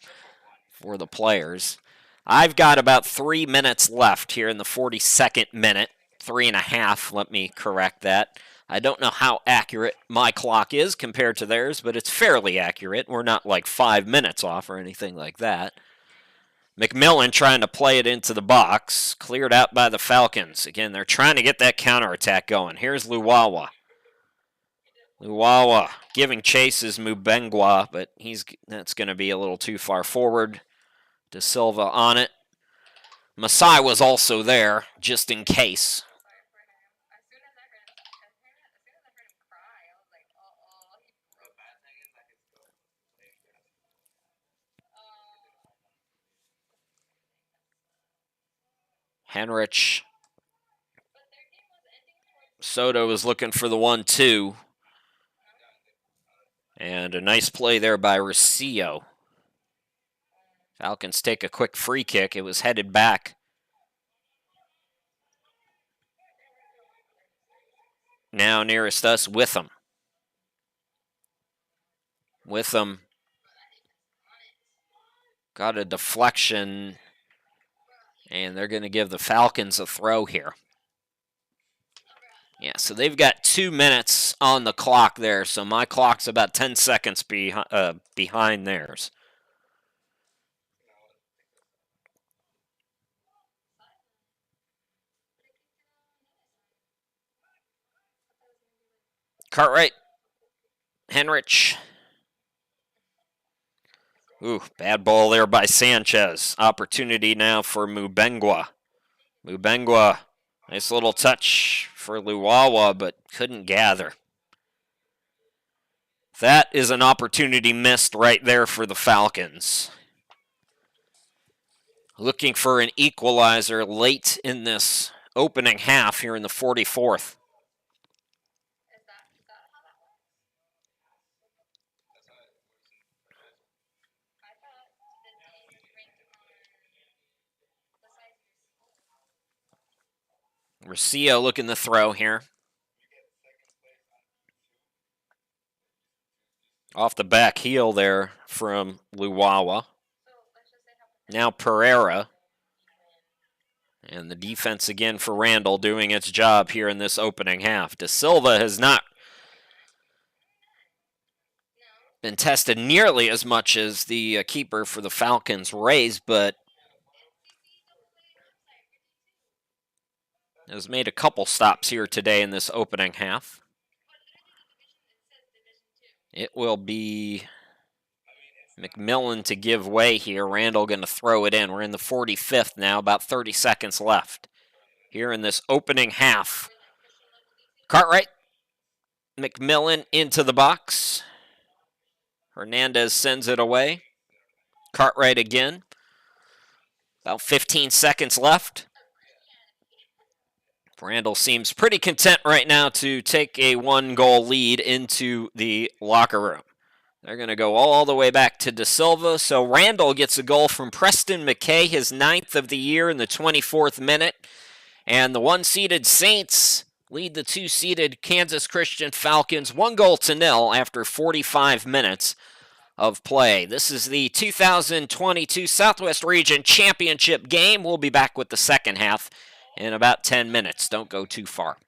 for the players. I've got about 3 minutes left here in the 42nd minute. 3.5, let me correct that. I don't know how accurate my clock is compared to theirs, but it's fairly accurate. We're not like 5 minutes off or anything like that. McMillan trying to play it into the box. Cleared out by the Falcons. Again, they're trying to get that counterattack going. Here's Luwawa. Luwawa giving chase is Mubengwa, but that's going to be a little too far forward. De Silva on it. Masai was also there, just in case. Henrich. Soto is looking for the 1-2. And a nice play there by Rosillo. Falcons take a quick free kick. It was headed back. Now nearest us, Witham. Witham got a deflection, and they're going to give the Falcons a throw here. Yeah, so they've got 2 minutes on the clock there, so my clock's about 10 seconds behind theirs. Cartwright. Henrich. Ooh, bad ball there by Sanchez. Opportunity now for Mubengwa. Mubengwa, nice little touch for Luwawa, but couldn't gather. That is an opportunity missed right there for the Falcons. Looking for an equalizer late in this opening half here in the 44th. Rosillo looking to throw here. Off the back heel there from Luwawa. Now Pereira. And the defense again for Randall doing its job here in this opening half. De Silva has not been tested nearly as much as the keeper for the Falcons, Rays, but has made a couple stops here today in this opening half. It will be McMillan to give way here. Randall going to throw it in. We're in the 45th now, about 30 seconds left here in this opening half. Cartwright, McMillan into the box. Hernandez sends it away. Cartwright again. About 15 seconds left. Randall seems pretty content right now to take a 1-goal lead into the locker room. They're going to go all the way back to De Silva. So Randall gets a goal from Preston McKay, his 9th of the year in the 24th minute. And the 1-seeded Saints lead the 2-seeded Kansas Christian Falcons 1-0 after 45 minutes of play. This is the 2022 Southwest Region Championship game. We'll be back with the second half in about 10 minutes. Don't go too far.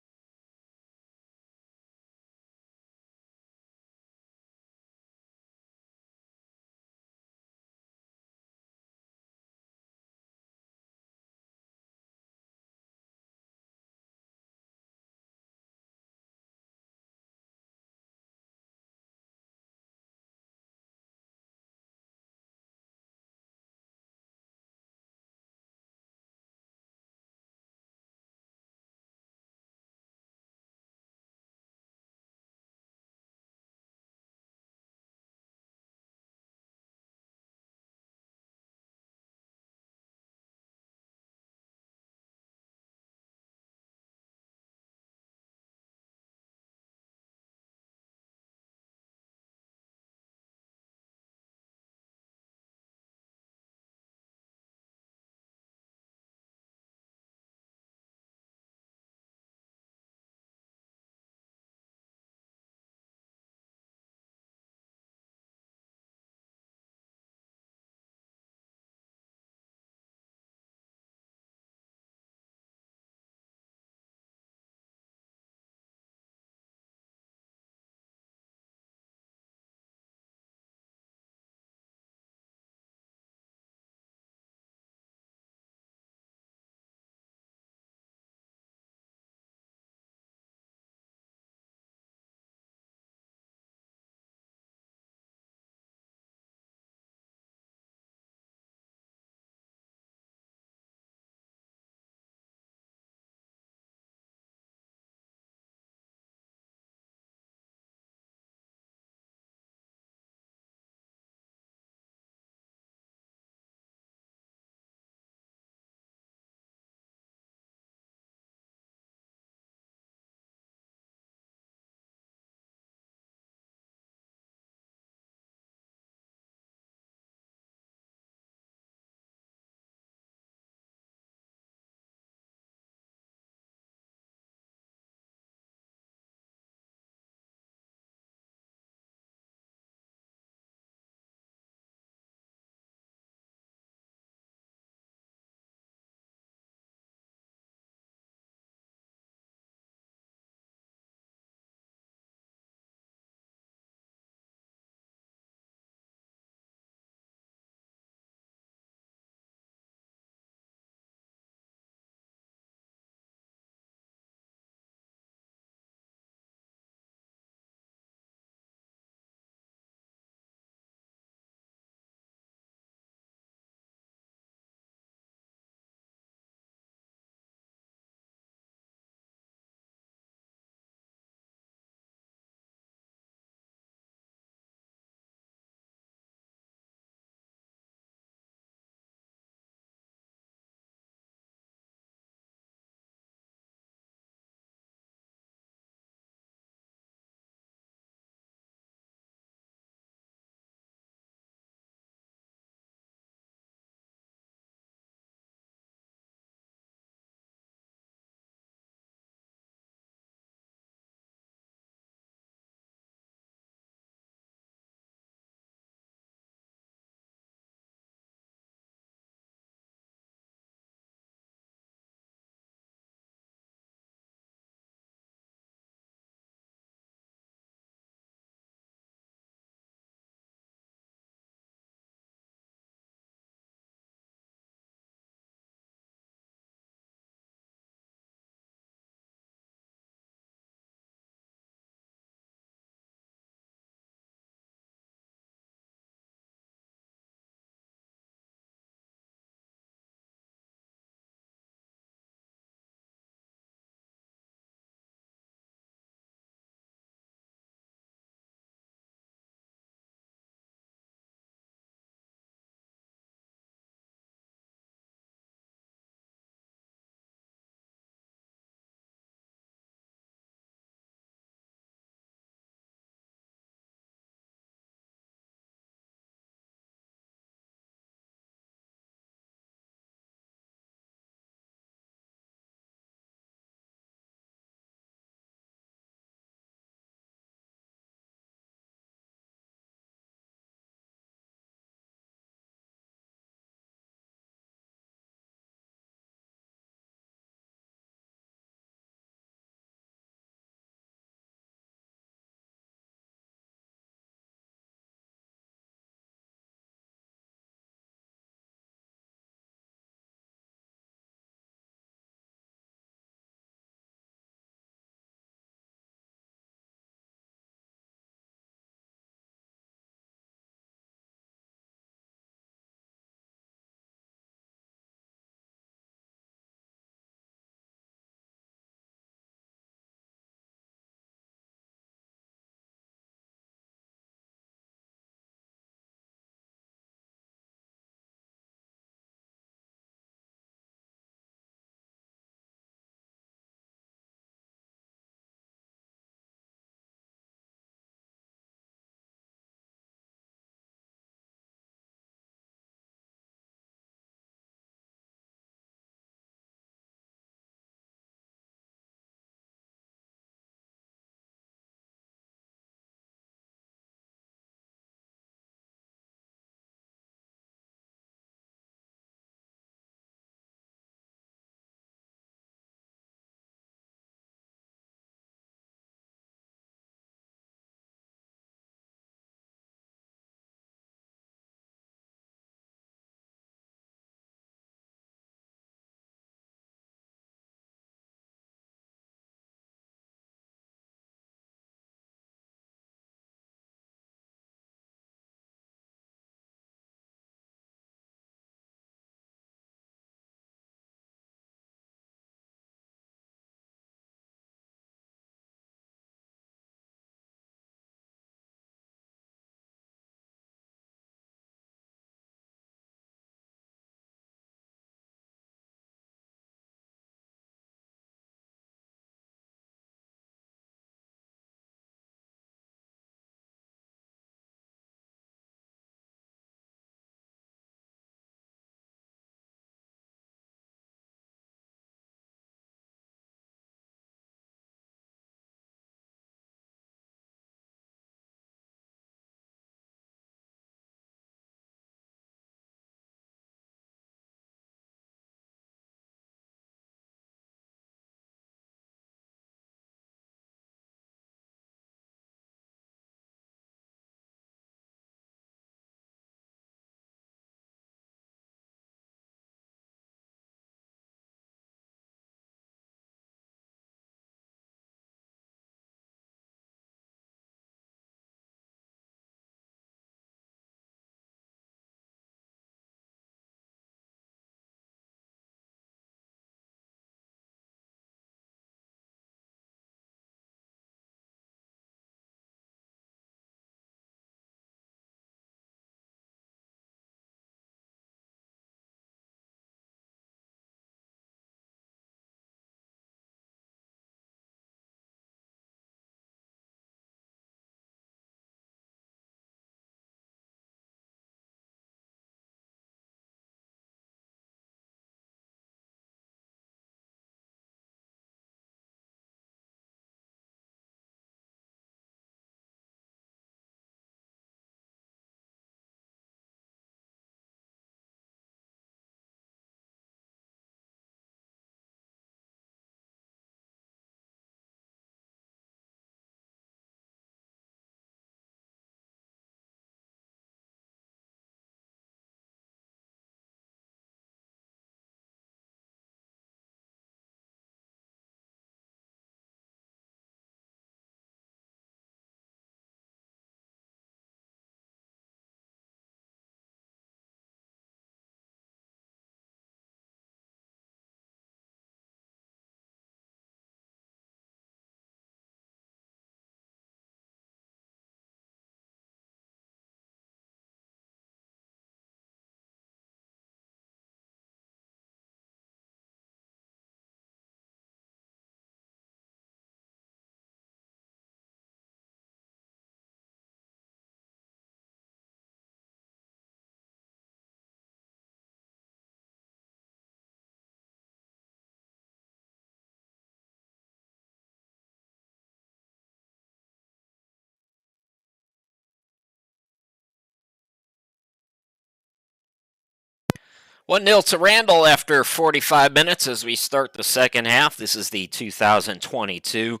1-0 to Randall after 45 minutes as we start the second half. This is the 2022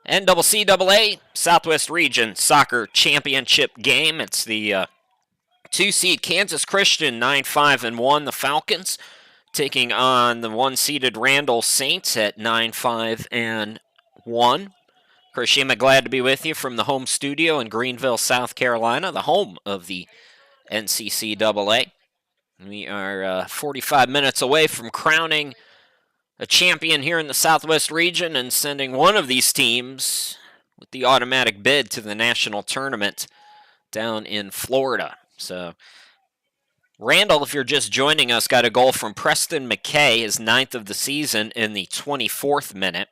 NCCAA Southwest Region Soccer Championship game. It's the 2-seed Kansas Christian 9-5-1, the Falcons, taking on the 1-seeded Randall Saints at 9-5-1. Chris Shima, glad to be with you from the home studio in Greenville, South Carolina, the home of the NCCAA. We are 45 minutes away from crowning a champion here in the Southwest region and sending one of these teams with the automatic bid to the national tournament down in Florida. So Randall, if you're just joining us, got a goal from Preston McKay, his 9th of the season, in the 24th minute.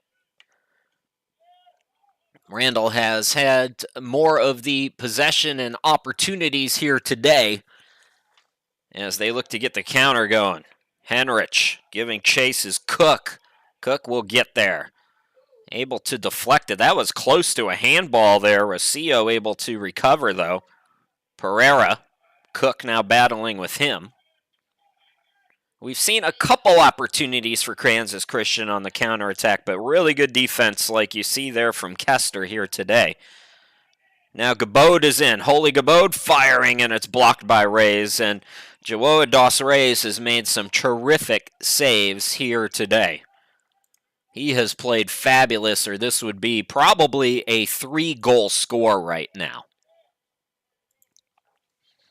Randall has had more of the possession and opportunities here today as they look to get the counter going. Henrich giving chase is Cook. Cook will get there. Able to deflect it. That was close to a handball there. Rocio able to recover, though. Pereira. Cook now battling with him. We've seen a couple opportunities for Kansas Christian on the counterattack, but really good defense like you see there from Kester here today. Now Gabode is in. Holy Gabode firing, and it's blocked by Reyes. And Joao Dos Reis has made some terrific saves here today. He has played fabulous, or this would be probably a 3-goal score right now.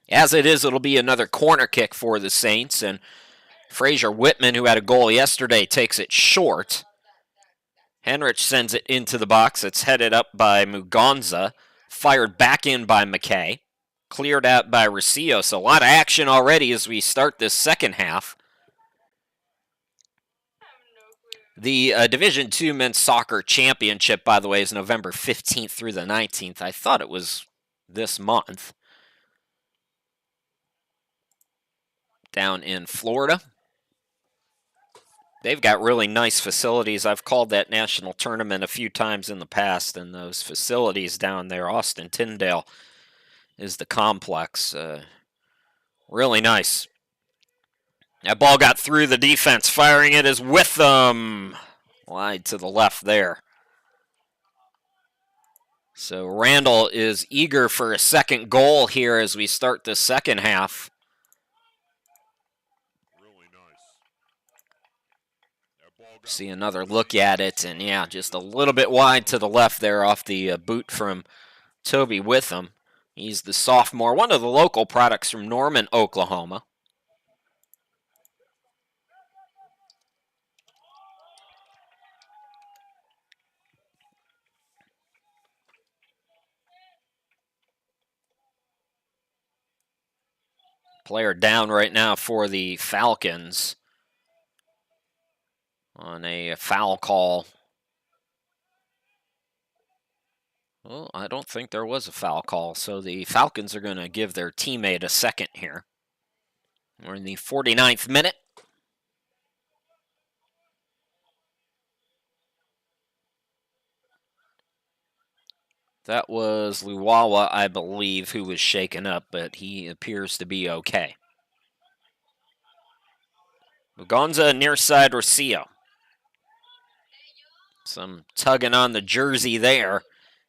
As it is, it'll be another corner kick for the Saints, and Fraser Whitman, who had a goal yesterday, takes it short. Henrich sends it into the box. It's headed up by Mugonza, fired back in by McKay. Cleared out by Rocio, so a lot of action already as we start this second half. The Division II Men's Soccer Championship, by the way, is November 15th through the 19th. I thought it was this month. Down in Florida. They've got really nice facilities. I've called that national tournament a few times in the past, and those facilities down there, Austin Tyndale, is the complex. Really nice. That ball got through the defense. Firing it is Witham. Wide to the left there. So Randall is eager for a second goal here as we start the second half. See another look at it, and yeah, just a little bit wide to the left there off the boot from Toby Witham. He's the sophomore, one of the local products from Norman, Oklahoma. Player down right now for the Falcons on a foul call. Well, I don't think there was a foul call, so the Falcons are going to give their teammate a second here. We're in the 49th minute. That was Luwawa, I believe, who was shaken up, but he appears to be okay. Mugonza near side Rocio. Some tugging on the jersey there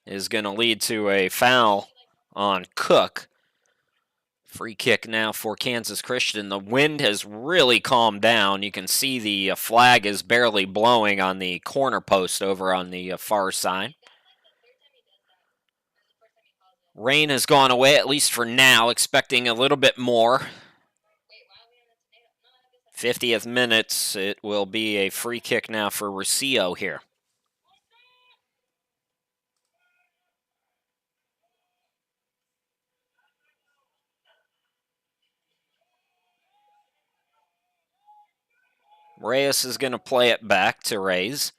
is going to lead to a foul on Cook. Free kick now for Kansas Christian. The wind has really calmed down. You can see the flag is barely blowing on the corner post over on the far side. Rain has gone away, at least for now, expecting a little bit more. 50th minute, it will be a free kick now for Rocio here. Reyes is going to play it back to Reyes.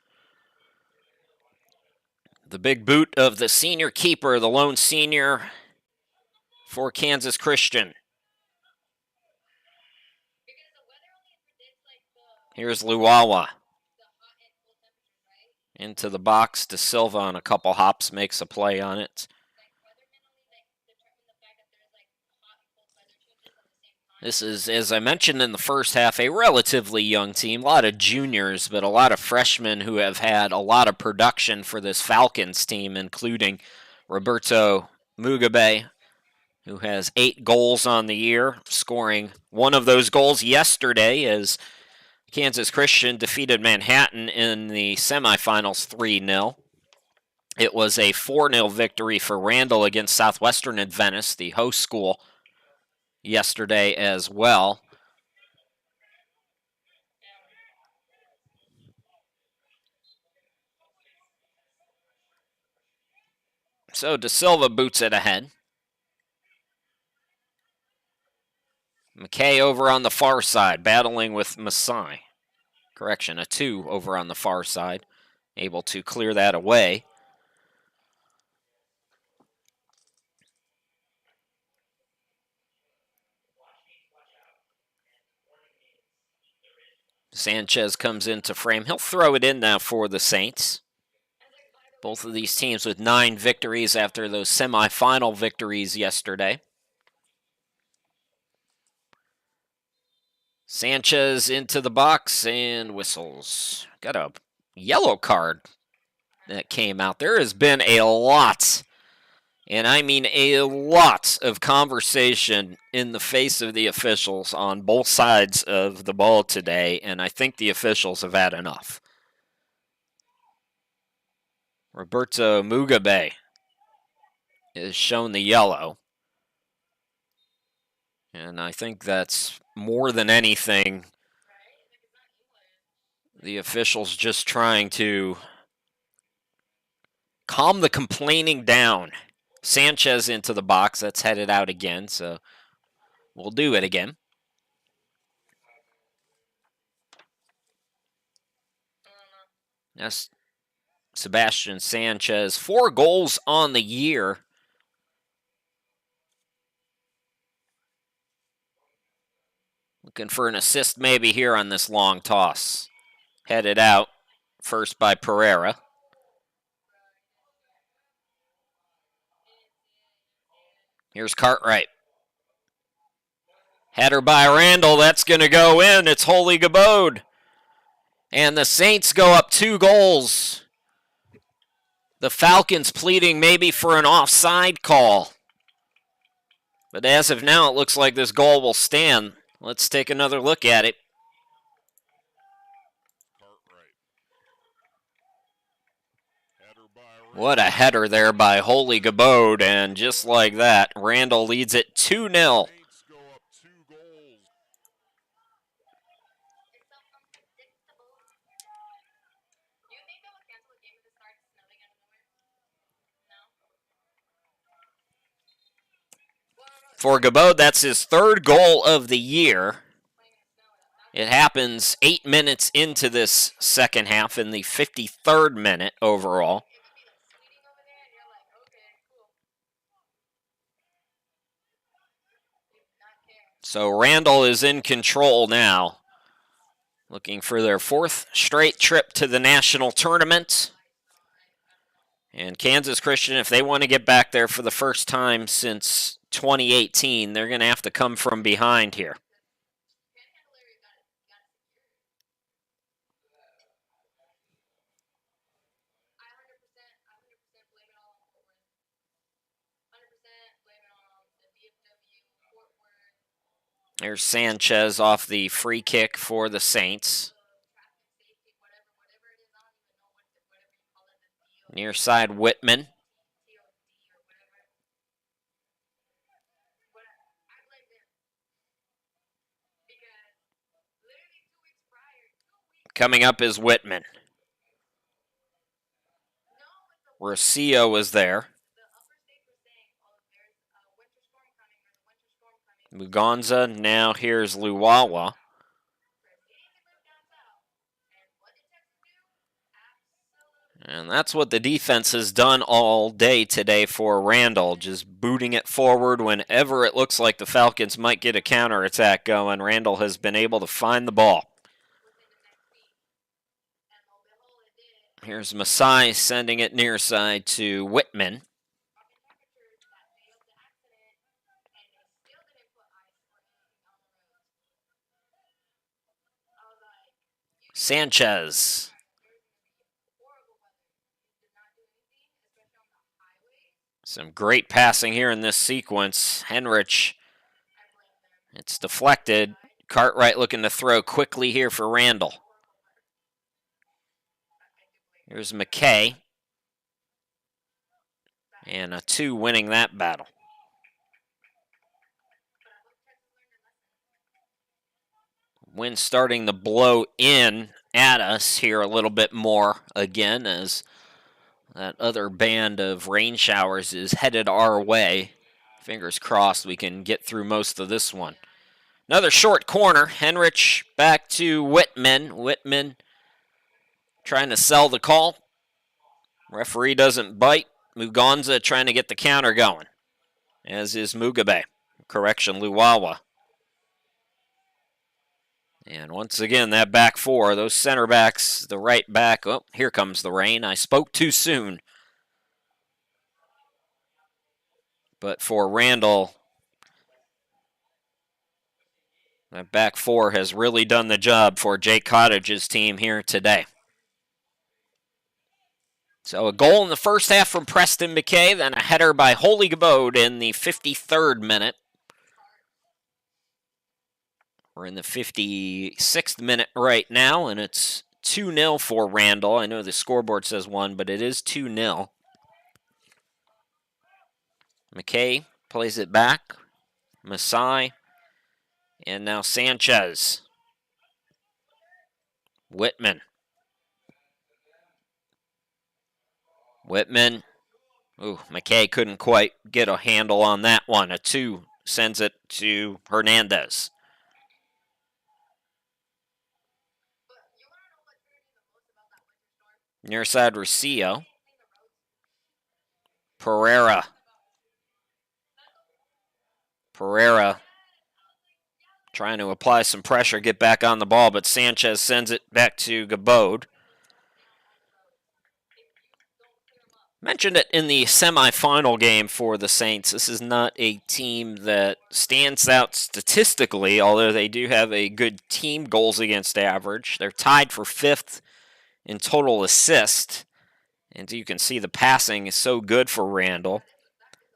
The big boot of the senior keeper, the lone senior for Kansas Christian. Here's Luwawa. Into the box to Silva on a couple hops, makes a play on it. This is, as I mentioned in the first half, a relatively young team. A lot of juniors, but a lot of freshmen who have had a lot of production for this Falcons team, including Roberto Mugabe, who has 8 goals on the year, scoring one of those goals yesterday as Kansas Christian defeated Manhattan in the semifinals 3-0. It was a 4-0 victory for Randall against Southwestern Adventist, the host school, yesterday as well. So De Silva boots it ahead. McKay over on the far side, battling with Masai. Correction, a 2 over on the far side. Able to clear that away. Sanchez comes into frame. He'll throw it in now for the Saints. Both of these teams with 9 victories after those semifinal victories yesterday. Sanchez into the box and whistles. Got a yellow card that came out. There has been a lot, and I mean a lot, of conversation in the face of the officials on both sides of the ball today, and I think the officials have had enough. Roberto Mugabe is shown the yellow, and I think that's more than anything the officials just trying to calm the complaining down. Sanchez into the box. That's headed out again, so we'll do it again. That's Sebastian Sanchez. 4 goals on the year. Looking for an assist maybe here on this long toss. Headed out first by Pereira. Here's Cartwright. Header by Randall. That's going to go in. It's Holy Gabode. And the Saints go up 2 goals. The Falcons pleading maybe for an offside call. But as of now, it looks like this goal will stand. Let's take another look at it. What a header there by Holy Gabode, and just like that, Randall leads it 2-0. For Gabode, that's his 3rd goal of the year. It happens 8 minutes into this second half in the 53rd minute overall. So Randall is in control now, looking for their 4th straight trip to the national tournament. And Kansas Christian, if they want to get back there for the first time since 2018, they're going to have to come from behind here. There's Sanchez off the free kick for the Saints. Near side, Whitman. Coming up is Whitman. Rocio was there. Muganza, now here's Luwawa. And that's what the defense has done all day today for Randall, just booting it forward whenever it looks like the Falcons might get a counterattack going. Randall has been able to find the ball. Here's Masai sending it near side to Whitman. Sanchez. Some great passing here in this sequence. Henrich, it's deflected. Cartwright looking to throw quickly here for Randall. Here's McKay. And a 2 winning that battle. Wind starting to blow in at us here a little bit more again as that other band of rain showers is headed our way. Fingers crossed we can get through most of this one. Another short corner. Henrich back to Whitman. Whitman trying to sell the call. Referee doesn't bite. Muganza trying to get the counter going, as is Mugabe. Correction, Luwawa. And once again, that back four, those center backs, the right back. Oh, here comes the rain. I spoke too soon. But for Randall, that back four has really done the job for Jake Cottage's team here today. So a goal in the first half from Preston McKay, then a header by Holy Gabode in the 53rd minute. We're in the 56th minute right now, and it's 2-0 for Randall. I know the scoreboard says 1, but it is 2-0. McKay plays it back. Masai. And now Sanchez. Whitman. Ooh, McKay couldn't quite get a handle on that one. A 2 sends it to Hernandez. Near side Rocio. Pereira trying to apply some pressure, get back on the ball, but Sanchez sends it back to Gabode. Mentioned it in the semifinal game for the Saints. This is not a team that stands out statistically, although they do have a good team goals against average. They're tied for 5th in total assist. And you can see the passing is so good for Randall.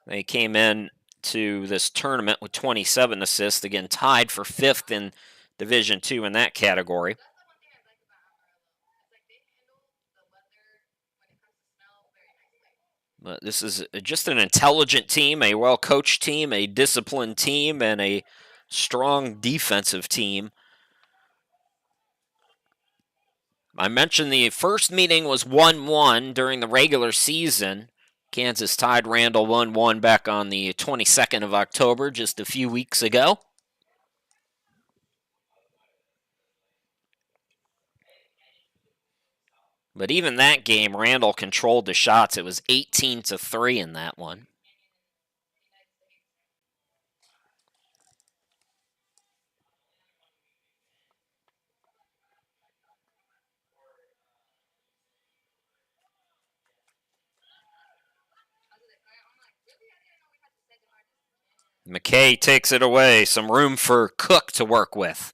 They came in to this tournament with 27 assists, again tied for 5th in Division II in that category. But this is just an intelligent team, a well-coached team, a disciplined team, and a strong defensive team. I mentioned the first meeting was 1-1 during the regular season. Kansas tied Randall 1-1 back on the 22nd of October, just a few weeks ago. But even that game, Randall controlled the shots. It was 18-3 in that one. McKay takes it away. Some room for Cook to work with.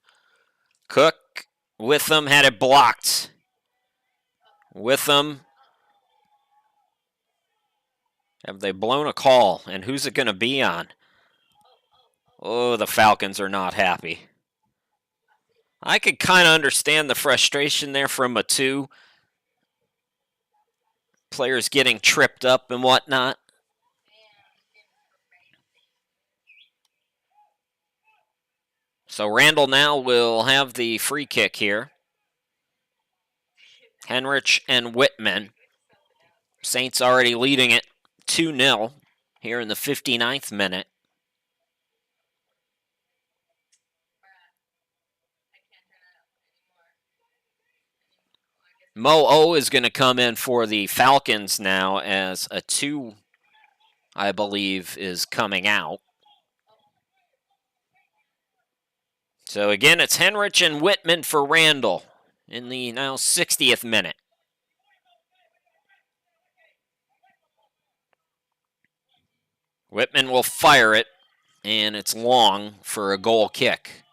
Cook with them, had it blocked. With them. Have they blown a call? And who's it going to be on? Oh, the Falcons are not happy. I could kind of understand the frustration there from a 2. Players getting tripped up and whatnot. So Randall now will have the free kick here. Henrich and Whitman. Saints already leading it 2-0 here in the 59th minute. Mo O is going to come in for the Falcons now as a 2, I believe, is coming out. So again, it's Henrich and Whitman for Randall in the now 60th minute. Whitman will fire it, and it's long for a goal kick.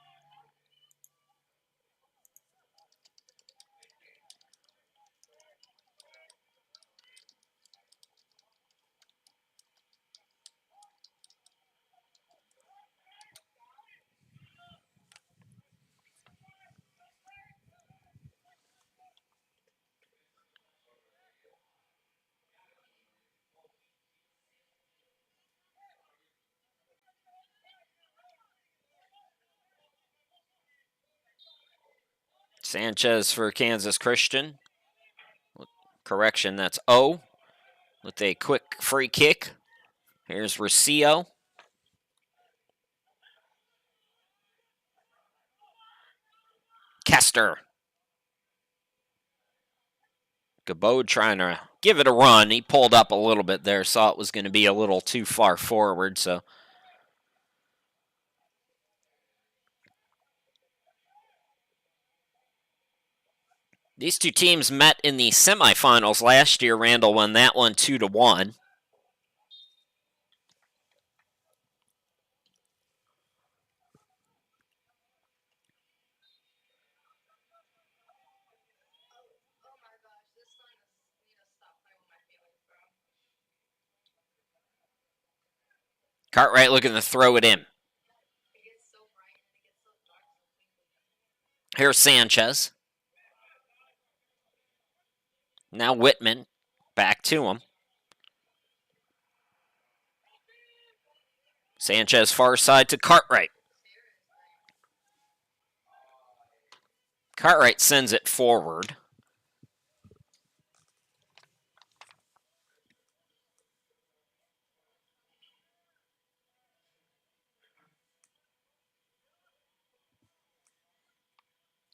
Sanchez for Kansas Christian. Correction, that's O with a quick free kick. Here's Rocio. Kester. Gabode trying to give it a run. He pulled up a little bit there, saw it was going to be a little too far forward, so. These two teams met in the semifinals last year. Randall won that one 2-1. Cartwright looking to throw it in. Here's Sanchez. Now Whitman back to him. Sanchez far side to Cartwright. Cartwright sends it forward.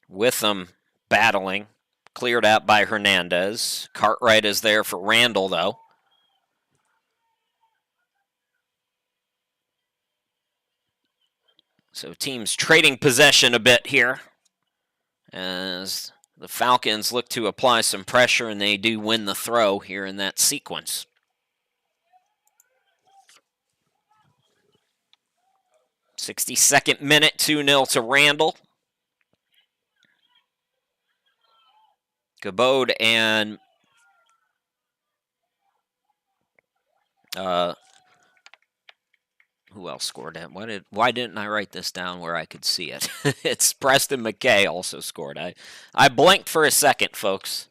Witham battling. Cleared out by Hernandez. Cartwright is there for Randall, though. So teams trading possession a bit here as the Falcons look to apply some pressure, and they do win the throw here in that sequence. '62nd minute, 2-0 to Randall. Gabode and who else scored that? Why didn't I write this down where I could see it? It's Preston McKay also scored. I blinked for a second, folks.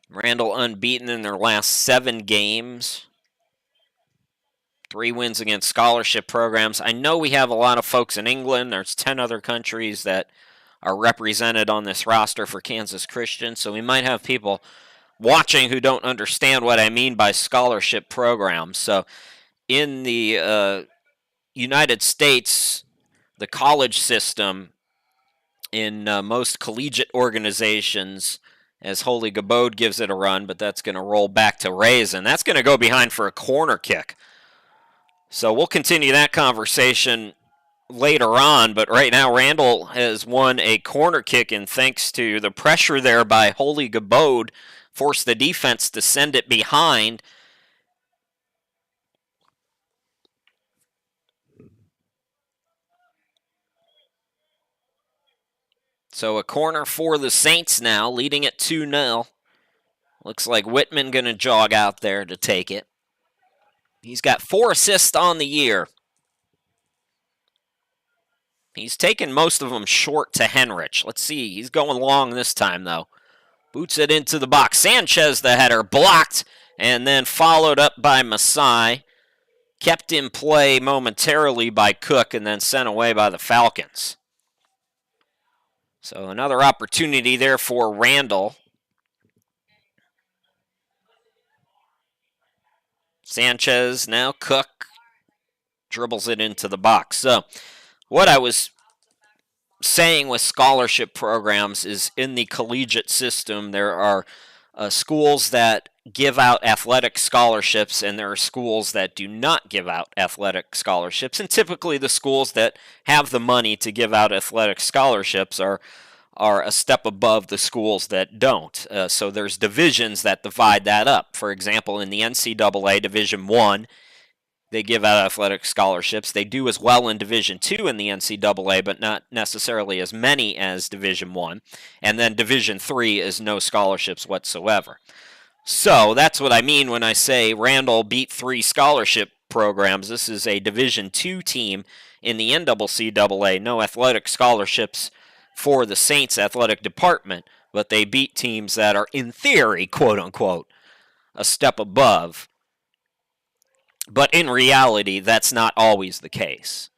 Randall unbeaten in their last 7 games. 3 wins against scholarship programs. I know we have a lot of folks in England. There's 10 other countries that are represented on this roster for Kansas Christian, so we might have people watching who don't understand what I mean by scholarship programs. So in the United States, the college system in most collegiate organizations, as Holy Gabode gives it a run, but that's going to roll back to Rays, and that's going to go behind for a corner kick. So we'll continue that conversation later on, but right now Randall has won a corner kick, and thanks to the pressure there by Holy Gabode, forced the defense to send it behind. So a corner for the Saints now, leading at 2-0. Looks like Whitman going to jog out there to take it. He's got 4 assists on the year. He's taken most of them short to Henrich. Let's see. He's going long this time, though. Boots it into the box. Sanchez, the header, blocked, and then followed up by Masai. Kept in play momentarily by Cook, and then sent away by the Falcons. So another opportunity there for Randall. Sanchez, now Cook, dribbles it into the box. So what I was saying with scholarship programs is in the collegiate system, there are schools that give out athletic scholarships, and there are schools that do not give out athletic scholarships. And typically the schools that have the money to give out athletic scholarships are a step above the schools that don't. So there's divisions that divide that up. For example, in the NCAA Division I, they give out athletic scholarships. They do as well in Division II in the NCAA, but not necessarily as many as Division I. And then Division III is no scholarships whatsoever. So that's what I mean when I say Randall beat 3 scholarship programs. This is a Division II team in the NCCAA. No athletic scholarships for the Saints athletic department, but they beat teams that are, in theory, quote-unquote, a step above. But in reality, that's not always the case.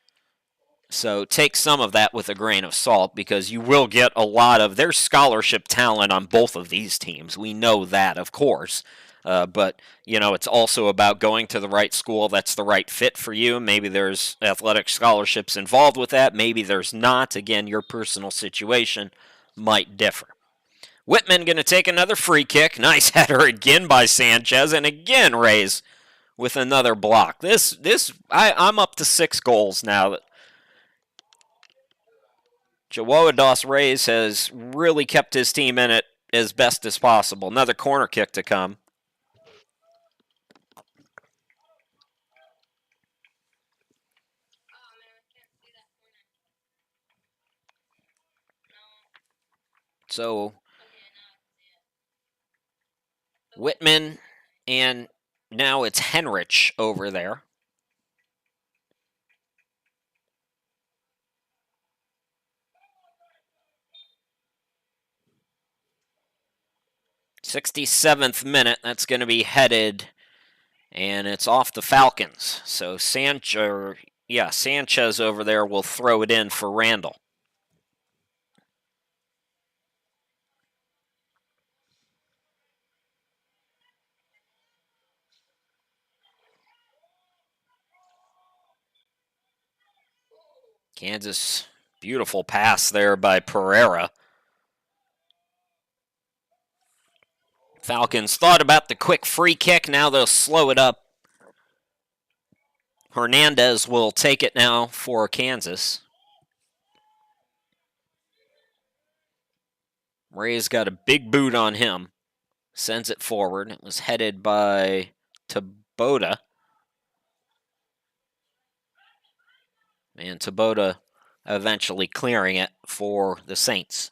So take some of that with a grain of salt, because you will get a lot of there's scholarship talent on both of these teams. We know that, of course. But, it's also about going to the right school that's the right fit for you. Maybe there's athletic scholarships involved with that. Maybe there's not. Again, your personal situation might differ. Whitman going to take another free kick. Nice header again by Sanchez. And again, Rays with another block. I'm up to 6 goals now. Chihuahua Dos Reyes has really kept his team in it as best as possible. Another corner kick to come. So, Whitman, and now it's Henrich over there. '67th minute, that's going to be headed, and it's off the Falcons. So Sanchez over there will throw it in for Randall. Kansas, beautiful pass there by Pereira. Falcons thought about the quick free kick. Now they'll slow it up. Hernandez will take it now for Kansas. Ray's got a big boot on him. Sends it forward. It was headed by Taboda. And Taboda eventually clearing it for the Saints.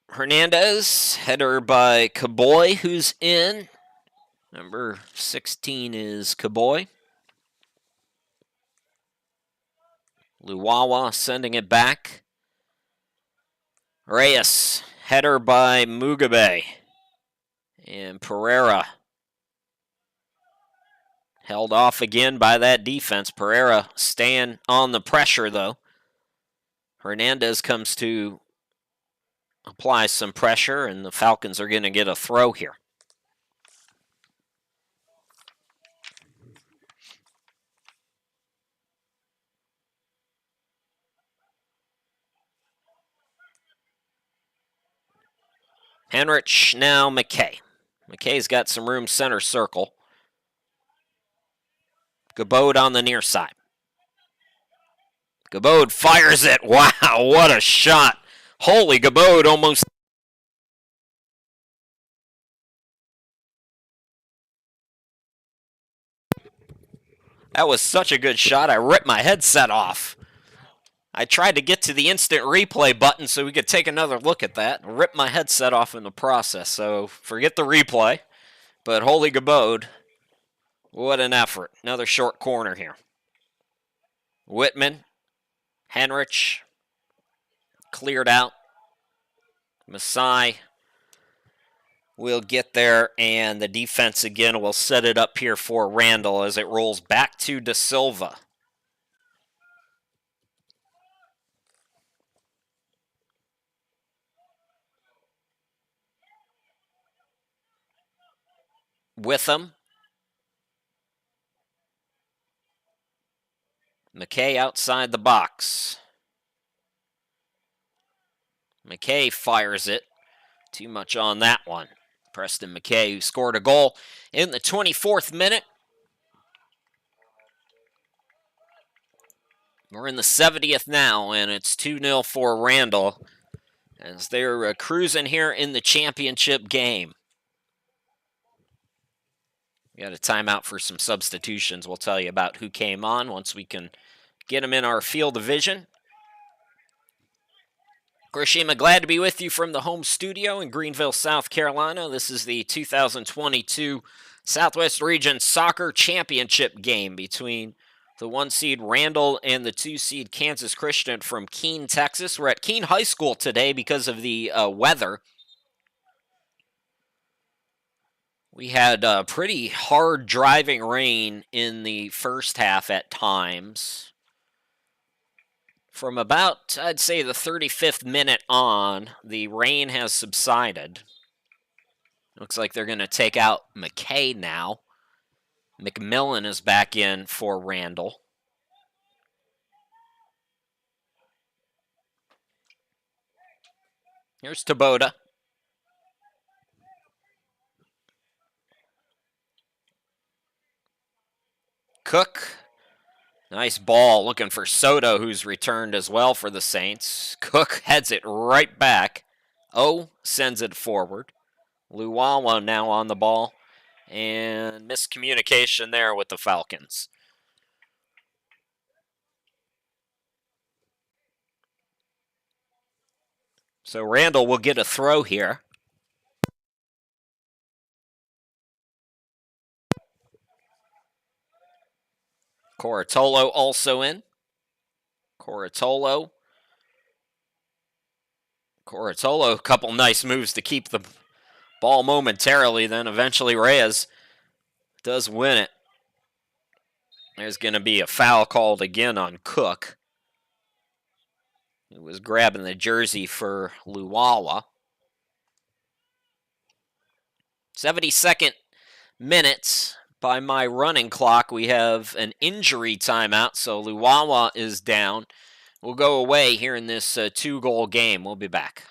Hernandez, header by Kaboy, who's in. Number 16 is Kaboy. Luwawa sending it back. Reyes, header by Mugabe. And Pereira held off again by that defense. Pereira staying on the pressure, though. Hernandez comes to apply some pressure, and the Falcons are going to get a throw here. Henrich, now McKay. McKay's got some room center circle. Gabode on the near side. Gabode fires it. Wow, what a shot. Holy, Gabode almost... That was such a good shot, I ripped my headset off. I tried to get to the instant replay button so we could take another look at that. Ripped my headset off in the process, so forget the replay. But holy Gabode, what an effort. Another short corner here. Whitman, Henrich, cleared out. Masai will get there, and the defense again will set it up here for Randall as it rolls back to Da Silva. With him. McKay outside the box. McKay fires it. Too much on that one. Preston McKay, who scored a goal in the 24th minute. We're in the 70th now, and it's 2-0 for Randall as they're cruising here in the championship game. We got a timeout for some substitutions. We'll tell you about who came on once we can get them in our field division. Hiroshima, glad to be with you from the home studio in Greenville, South Carolina. This is the 2022 Southwest Region Soccer Championship game between the 1 seed Randall and the 2 seed Kansas Christian from Keene, Texas. We're at Keene High School today because of the weather. We had pretty hard driving rain in the first half at times. From about, I'd say, the 35th minute on, the rain has subsided. Looks like they're going to take out McKay now. McMillan is back in for Randall. Here's Taboda. Cook. Nice ball, looking for Soto, who's returned as well for the Saints. Cook heads it right back. O sends it forward. Luwawa now on the ball. And miscommunication there with the Falcons. So Randall will get a throw here. Coratolo also in. Coratolo, a couple nice moves to keep the ball momentarily. Then eventually Reyes does win it. There's going to be a foul called again on Cook. He was grabbing the jersey for Luwawa. 72nd minute. By my running clock, we have an injury timeout, so Luwawa is down. We'll go away here in this 2-goal game. We'll be back.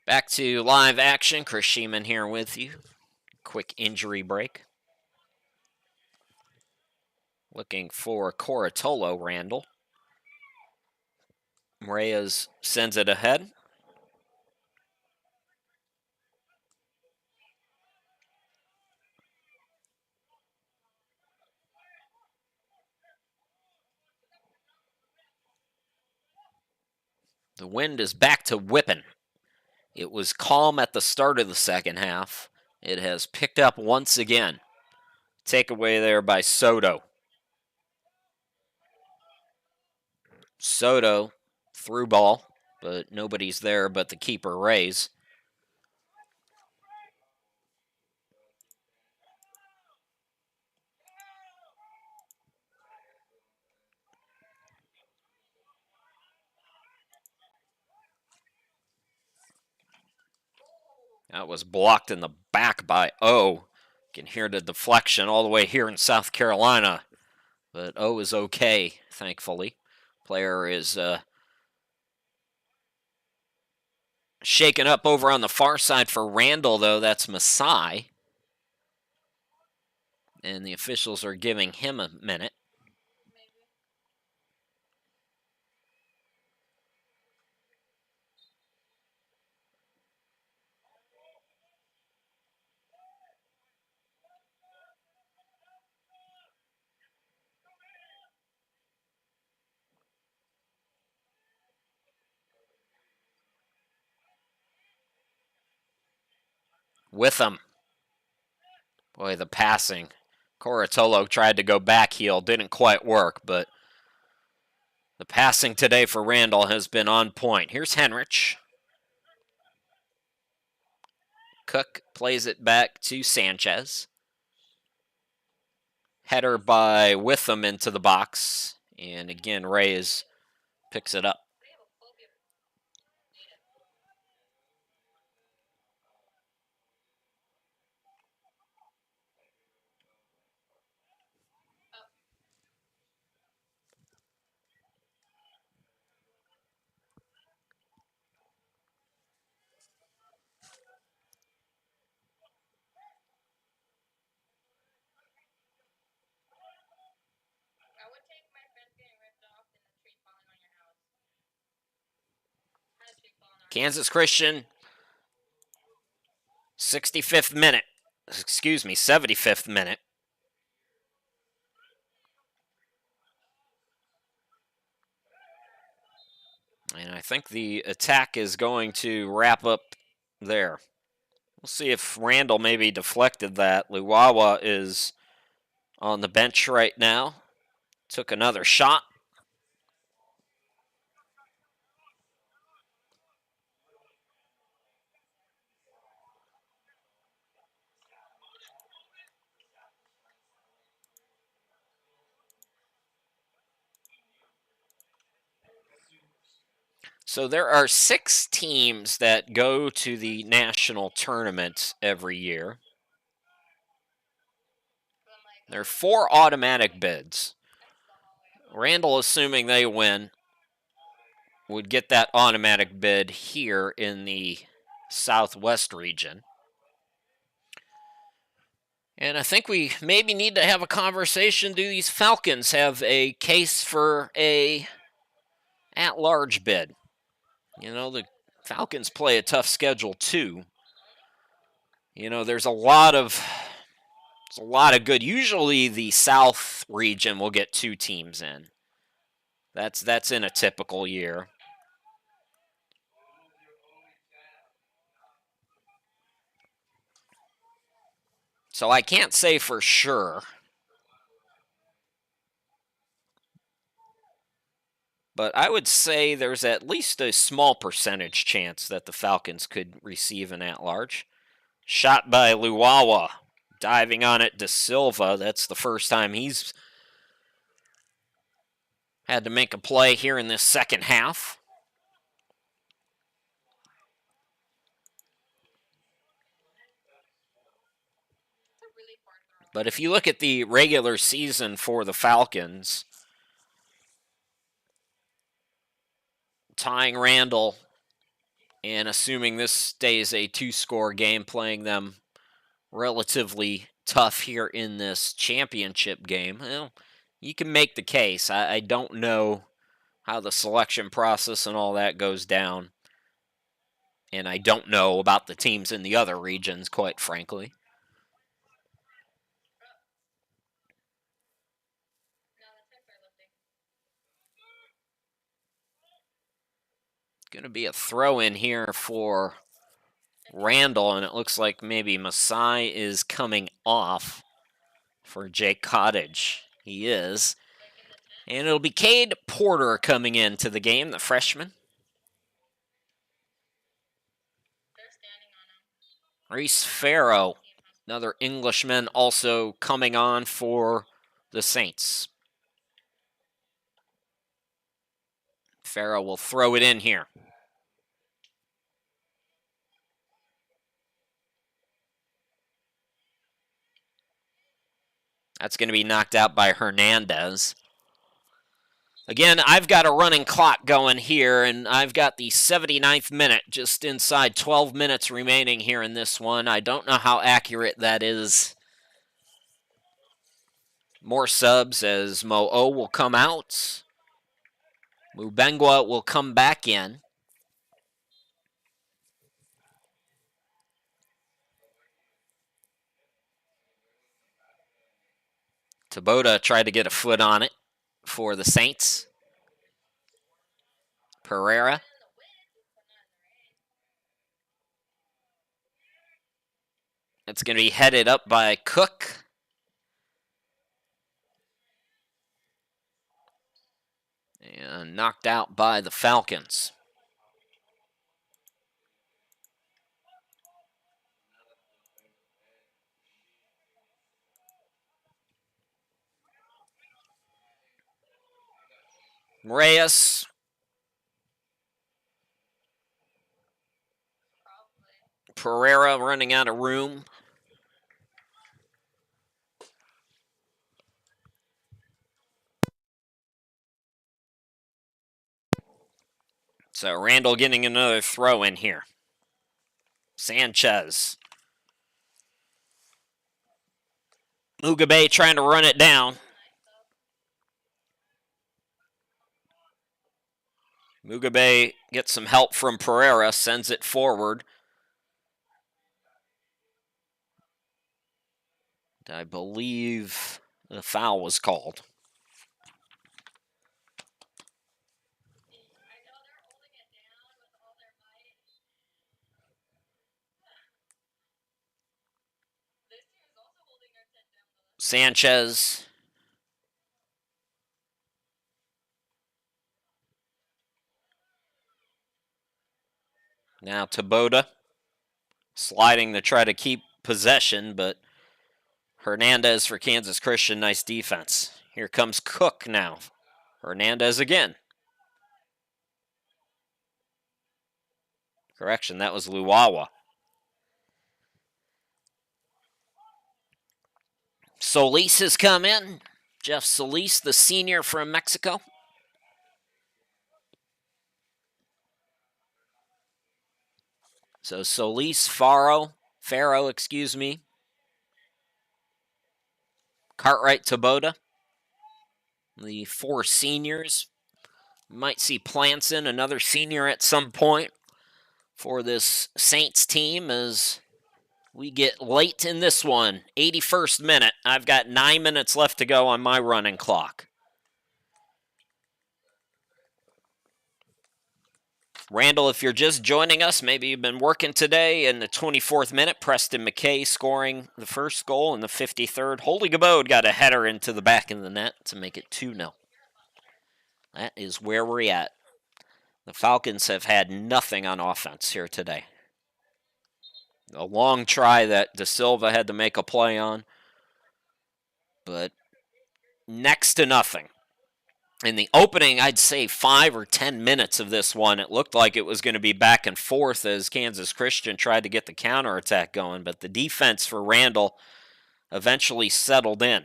Back to live action. Chris Sheeman here with you. Quick injury break. Looking for Coratolo, Randall. Reyes sends it ahead. The wind is back to whipping. It was calm at the start of the second half. It has picked up once again. Takeaway there by Soto. Soto, through ball, but nobody's there but the keeper, Reyes. That was blocked in the back by O. You can hear the deflection all the way here in South Carolina. But O is okay, thankfully. Player is shaken up over on the far side for Randall, though. That's Masai. And the officials are giving him a minute. With him. Boy, the passing. Coratolo tried to go back heel. Didn't quite work, but the passing today for Randall has been on point. Here's Henrich. Cook plays it back to Sanchez. Header by Witham into the box. And again, Reyes picks it up. Kansas Christian, 75th minute. 75th minute. And I think the attack is going to wrap up there. We'll see if Randall maybe deflected that. Luwawa is on the bench right now. Took another shot. So there are 6 teams that go to the national tournament every year. There are 4 automatic bids. Randall, assuming they win, would get that automatic bid here in the Southwest region. And I think we maybe need to have a conversation. Do these Falcons have a case for a at-large bid? You know, the Falcons play a tough schedule too. You know, there's a lot of good. Usually the South region will get 2 teams in. That's in a typical year. So I can't say for sure. But I would say there's at least a small percentage chance that the Falcons could receive an at-large. Shot by Luwawa. Diving on it, De Silva. That's the first time he's had to make a play here in this second half. But if you look at the regular season for the Falcons, tying Randall and assuming this stays a 2-score game, playing them relatively tough here in this championship game, well, you can make the case. I don't know how the selection process and all that goes down. And I don't know about the teams in the other regions, quite frankly. Going to be a throw in here for Randall, and it looks like maybe Masai is coming off for Jake Cottage. He is. And it'll be Cade Porter coming into the game, the freshman. Reese Farrow, another Englishman, also coming on for the Saints. Farrow will throw it in here. That's going to be knocked out by Hernandez. Again, I've got a running clock going here, and I've got the 79th minute, just inside 12 minutes remaining here in this one. I don't know how accurate that is. More subs as Mo'o will come out. Mubengwa will come back in. Taboda tried to get a foot on it for the Saints. Pereira. It's going to be headed up by Cook. And knocked out by the Falcons. Reyes. Pereira running out of room. So Randall getting another throw in here. Sanchez. Mugabe trying to run it down. Mugabe gets some help from Pereira, sends it forward. I believe the foul was called. Sanchez. Now Taboda sliding to try to keep possession, but Hernandez for Kansas Christian, nice defense. Here comes Cook now. Hernandez again. Correction, that was Luwawa. Solis has come in. Jeff Solis, the senior from Mexico. So Solis, Farrow, Cartwright, Taboda. The four seniors. Might see Planson, another senior at some point for this Saints team as we get late in this one. 81st minute. I've got 9 minutes left to go on my running clock. Randall, if you're just joining us, maybe you've been working today. In the 24th minute, Preston McKay scoring the first goal. In the 53rd, Holy Gabode got a header into the back of the net to make it 2-0. That is where we're at. The Falcons have had nothing on offense here today. A long try that De Silva had to make a play on, but next to nothing. In the opening, I'd say 5 or 10 minutes of this one, it looked like it was going to be back and forth as Kansas Christian tried to get the counterattack going, but the defense for Randall eventually settled in.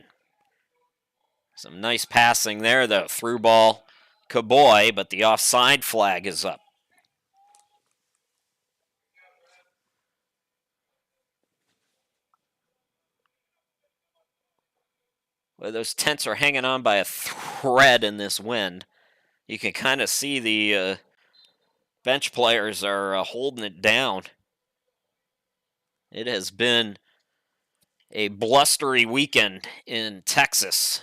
Some nice passing there, though. Through ball, Kaboy, but the offside flag is up. Well, those tents are hanging on by a thread in this wind. You can kind of see the bench players are holding it down. It has been a blustery weekend in Texas.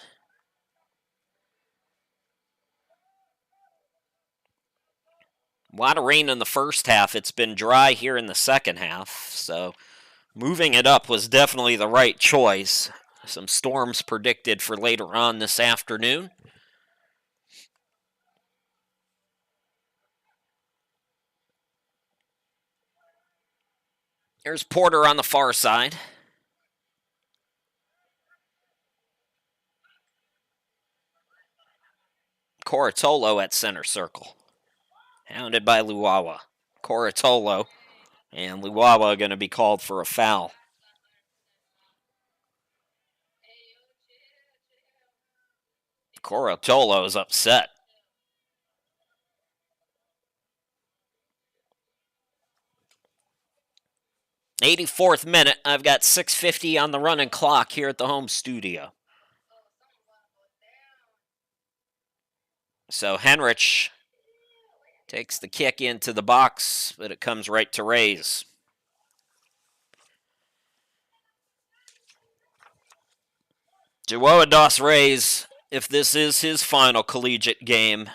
A lot of rain in the first half. It's been dry here in the second half, so moving it up was definitely the right choice. Some storms predicted for later on this afternoon. There's Porter on the far side. Coratolo at center circle. Hounded by Luwawa. Coratolo and Luwawa going to be called for a foul. Coratolo is upset. '84th minute. I've got 6:50 on the running clock here at the home studio. So Henrich takes the kick into the box, but it comes right to Rays. Joao Dos Reis, if this is his final collegiate game,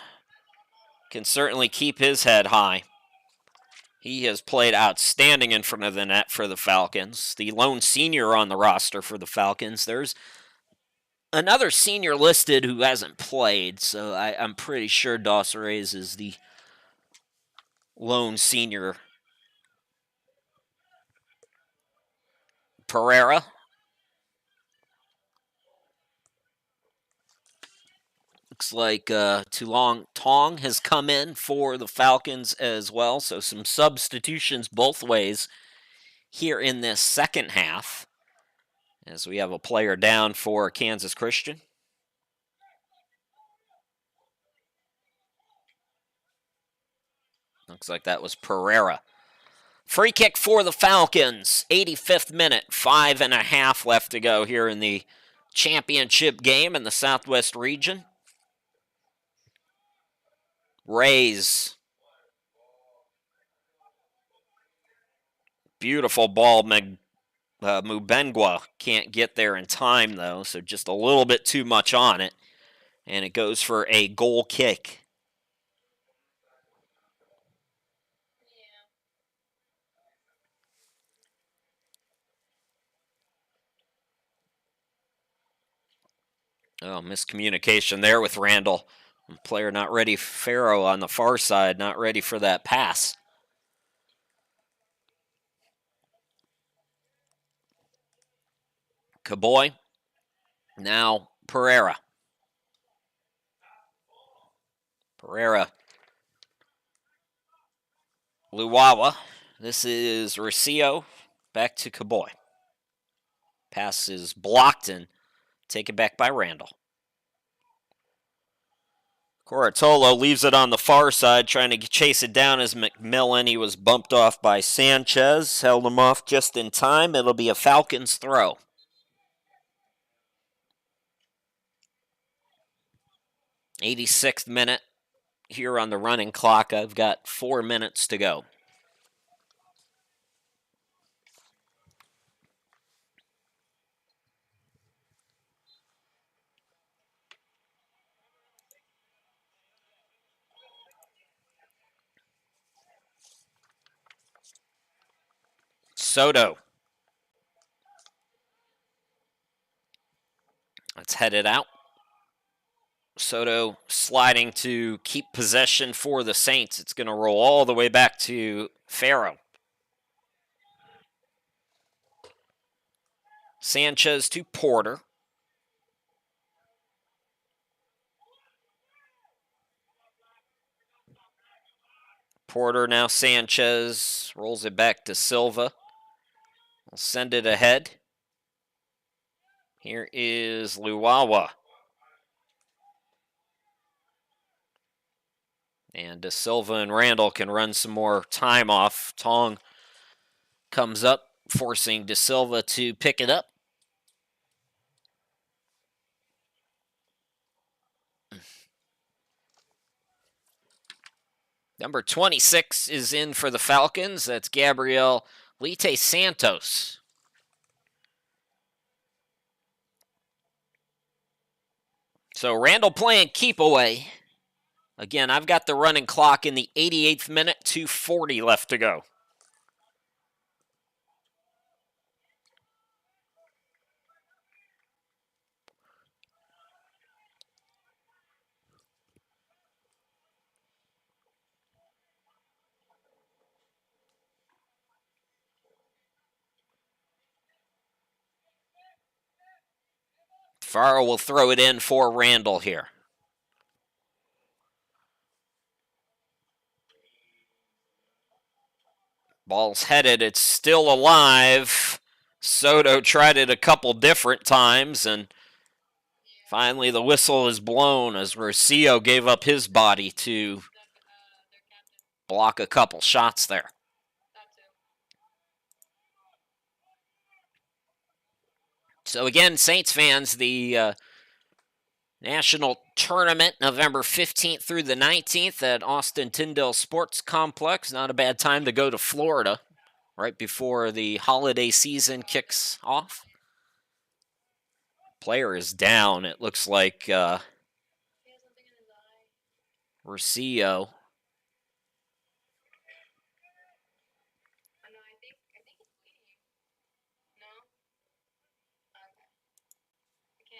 can certainly keep his head high. He has played outstanding in front of the net for the Falcons. The lone senior on the roster for the Falcons. There's another senior listed who hasn't played, so I'm pretty sure Dos Reis is the lone senior. Pereira. Looks like Tulong Tong has come in for the Falcons as well, so some substitutions both ways here in this second half as we have a player down for Kansas Christian. Looks like that was Pereira. Free kick for the Falcons. 85th minute, 5.5 left to go here in the championship game in the Southwest region. Rays Beautiful ball. Mubengwa can't get there in time, though, so just a little bit too much on it. And it goes for a goal kick. Oh, miscommunication there with Randall. Player not ready. Farrow on the far side, not ready for that pass. Kaboy. Now Pereira. Luwawa. This is Rocio. Back to Kaboy. Pass is blocked and taken back by Randall. Coratolo leaves it on the far side, trying to chase it down as McMillan. He was bumped off by Sanchez, held him off just in time. It'll be a Falcons throw. 86th minute here on the running clock. I've got 4 minutes to go. Soto. Let's head it out. Soto sliding to keep possession for the Saints. It's going to roll all the way back to Farrow. Sanchez to Porter. Porter now Sanchez rolls it back to Silva. We'll send it ahead. Here is Luwawa. And De Silva and Randall can run some more time off. Tong comes up, forcing De Silva to pick it up. Number 26 is in for the Falcons. That's Gabriel Lite Santos. So Randall playing keep away. Again, I've got the running clock in the 88th minute, 2:40 left to go. Farrow will throw it in for Randall here. Ball's headed. It's still alive. Soto tried it a couple different times, and finally the whistle is blown as Rocio gave up his body to block a couple shots there. So again, Saints fans, the National Tournament, November 15th through the 19th at Austin Tyndall Sports Complex. Not a bad time to go to Florida right before the holiday season kicks off. Player is down. It looks like Rocio.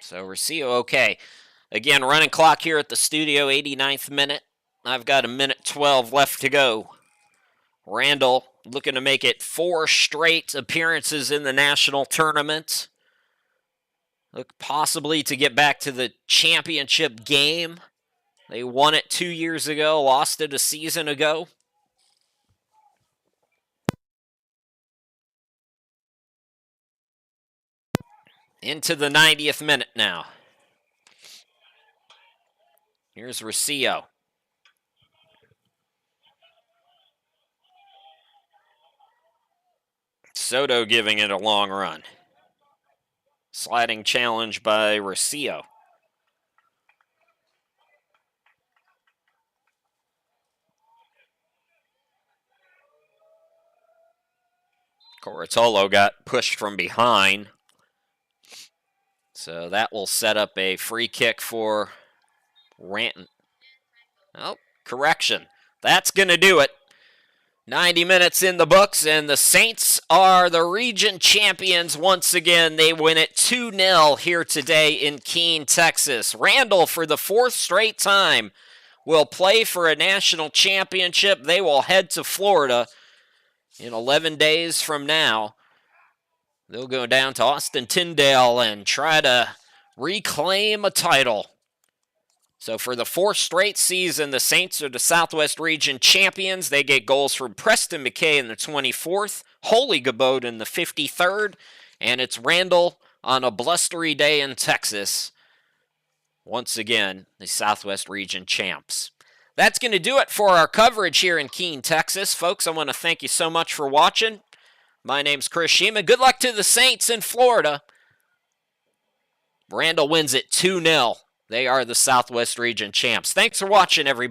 So Rocio okay. Again, running clock here at the studio, 89th minute. I've got a minute 12 left to go. Randall looking to make it 4 straight appearances in the national tournament. Look possibly to get back to the championship game. They won it 2 years ago, lost it a season ago. Into the 90th minute now. Here's Rocio. Soto giving it a long run. Sliding challenge by Rocio. Corotolo got pushed from behind. So that will set up a free kick for Randall. Oh, correction. That's going to do it. 90 minutes in the books, and the Saints are the region champions once again. They win it 2-0 here today in Keene, Texas. Randall, for the fourth straight time, will play for a national championship. They will head to Florida in 11 days from now. They'll go down to Austin Tyndale and try to reclaim a title. So for the fourth straight season, the Saints are the Southwest Region champions. They get goals from Preston McKay in the 24th, Holy Gabode in the 53rd, and it's Randall on a blustery day in Texas. Once again, the Southwest Region champs. That's going to do it for our coverage here in Keene, Texas. Folks, I want to thank you so much for watching. My name's Chris Shima. Good luck to the Saints in Florida. Randall wins it 2-0. They are the Southwest Region champs. Thanks for watching, everybody.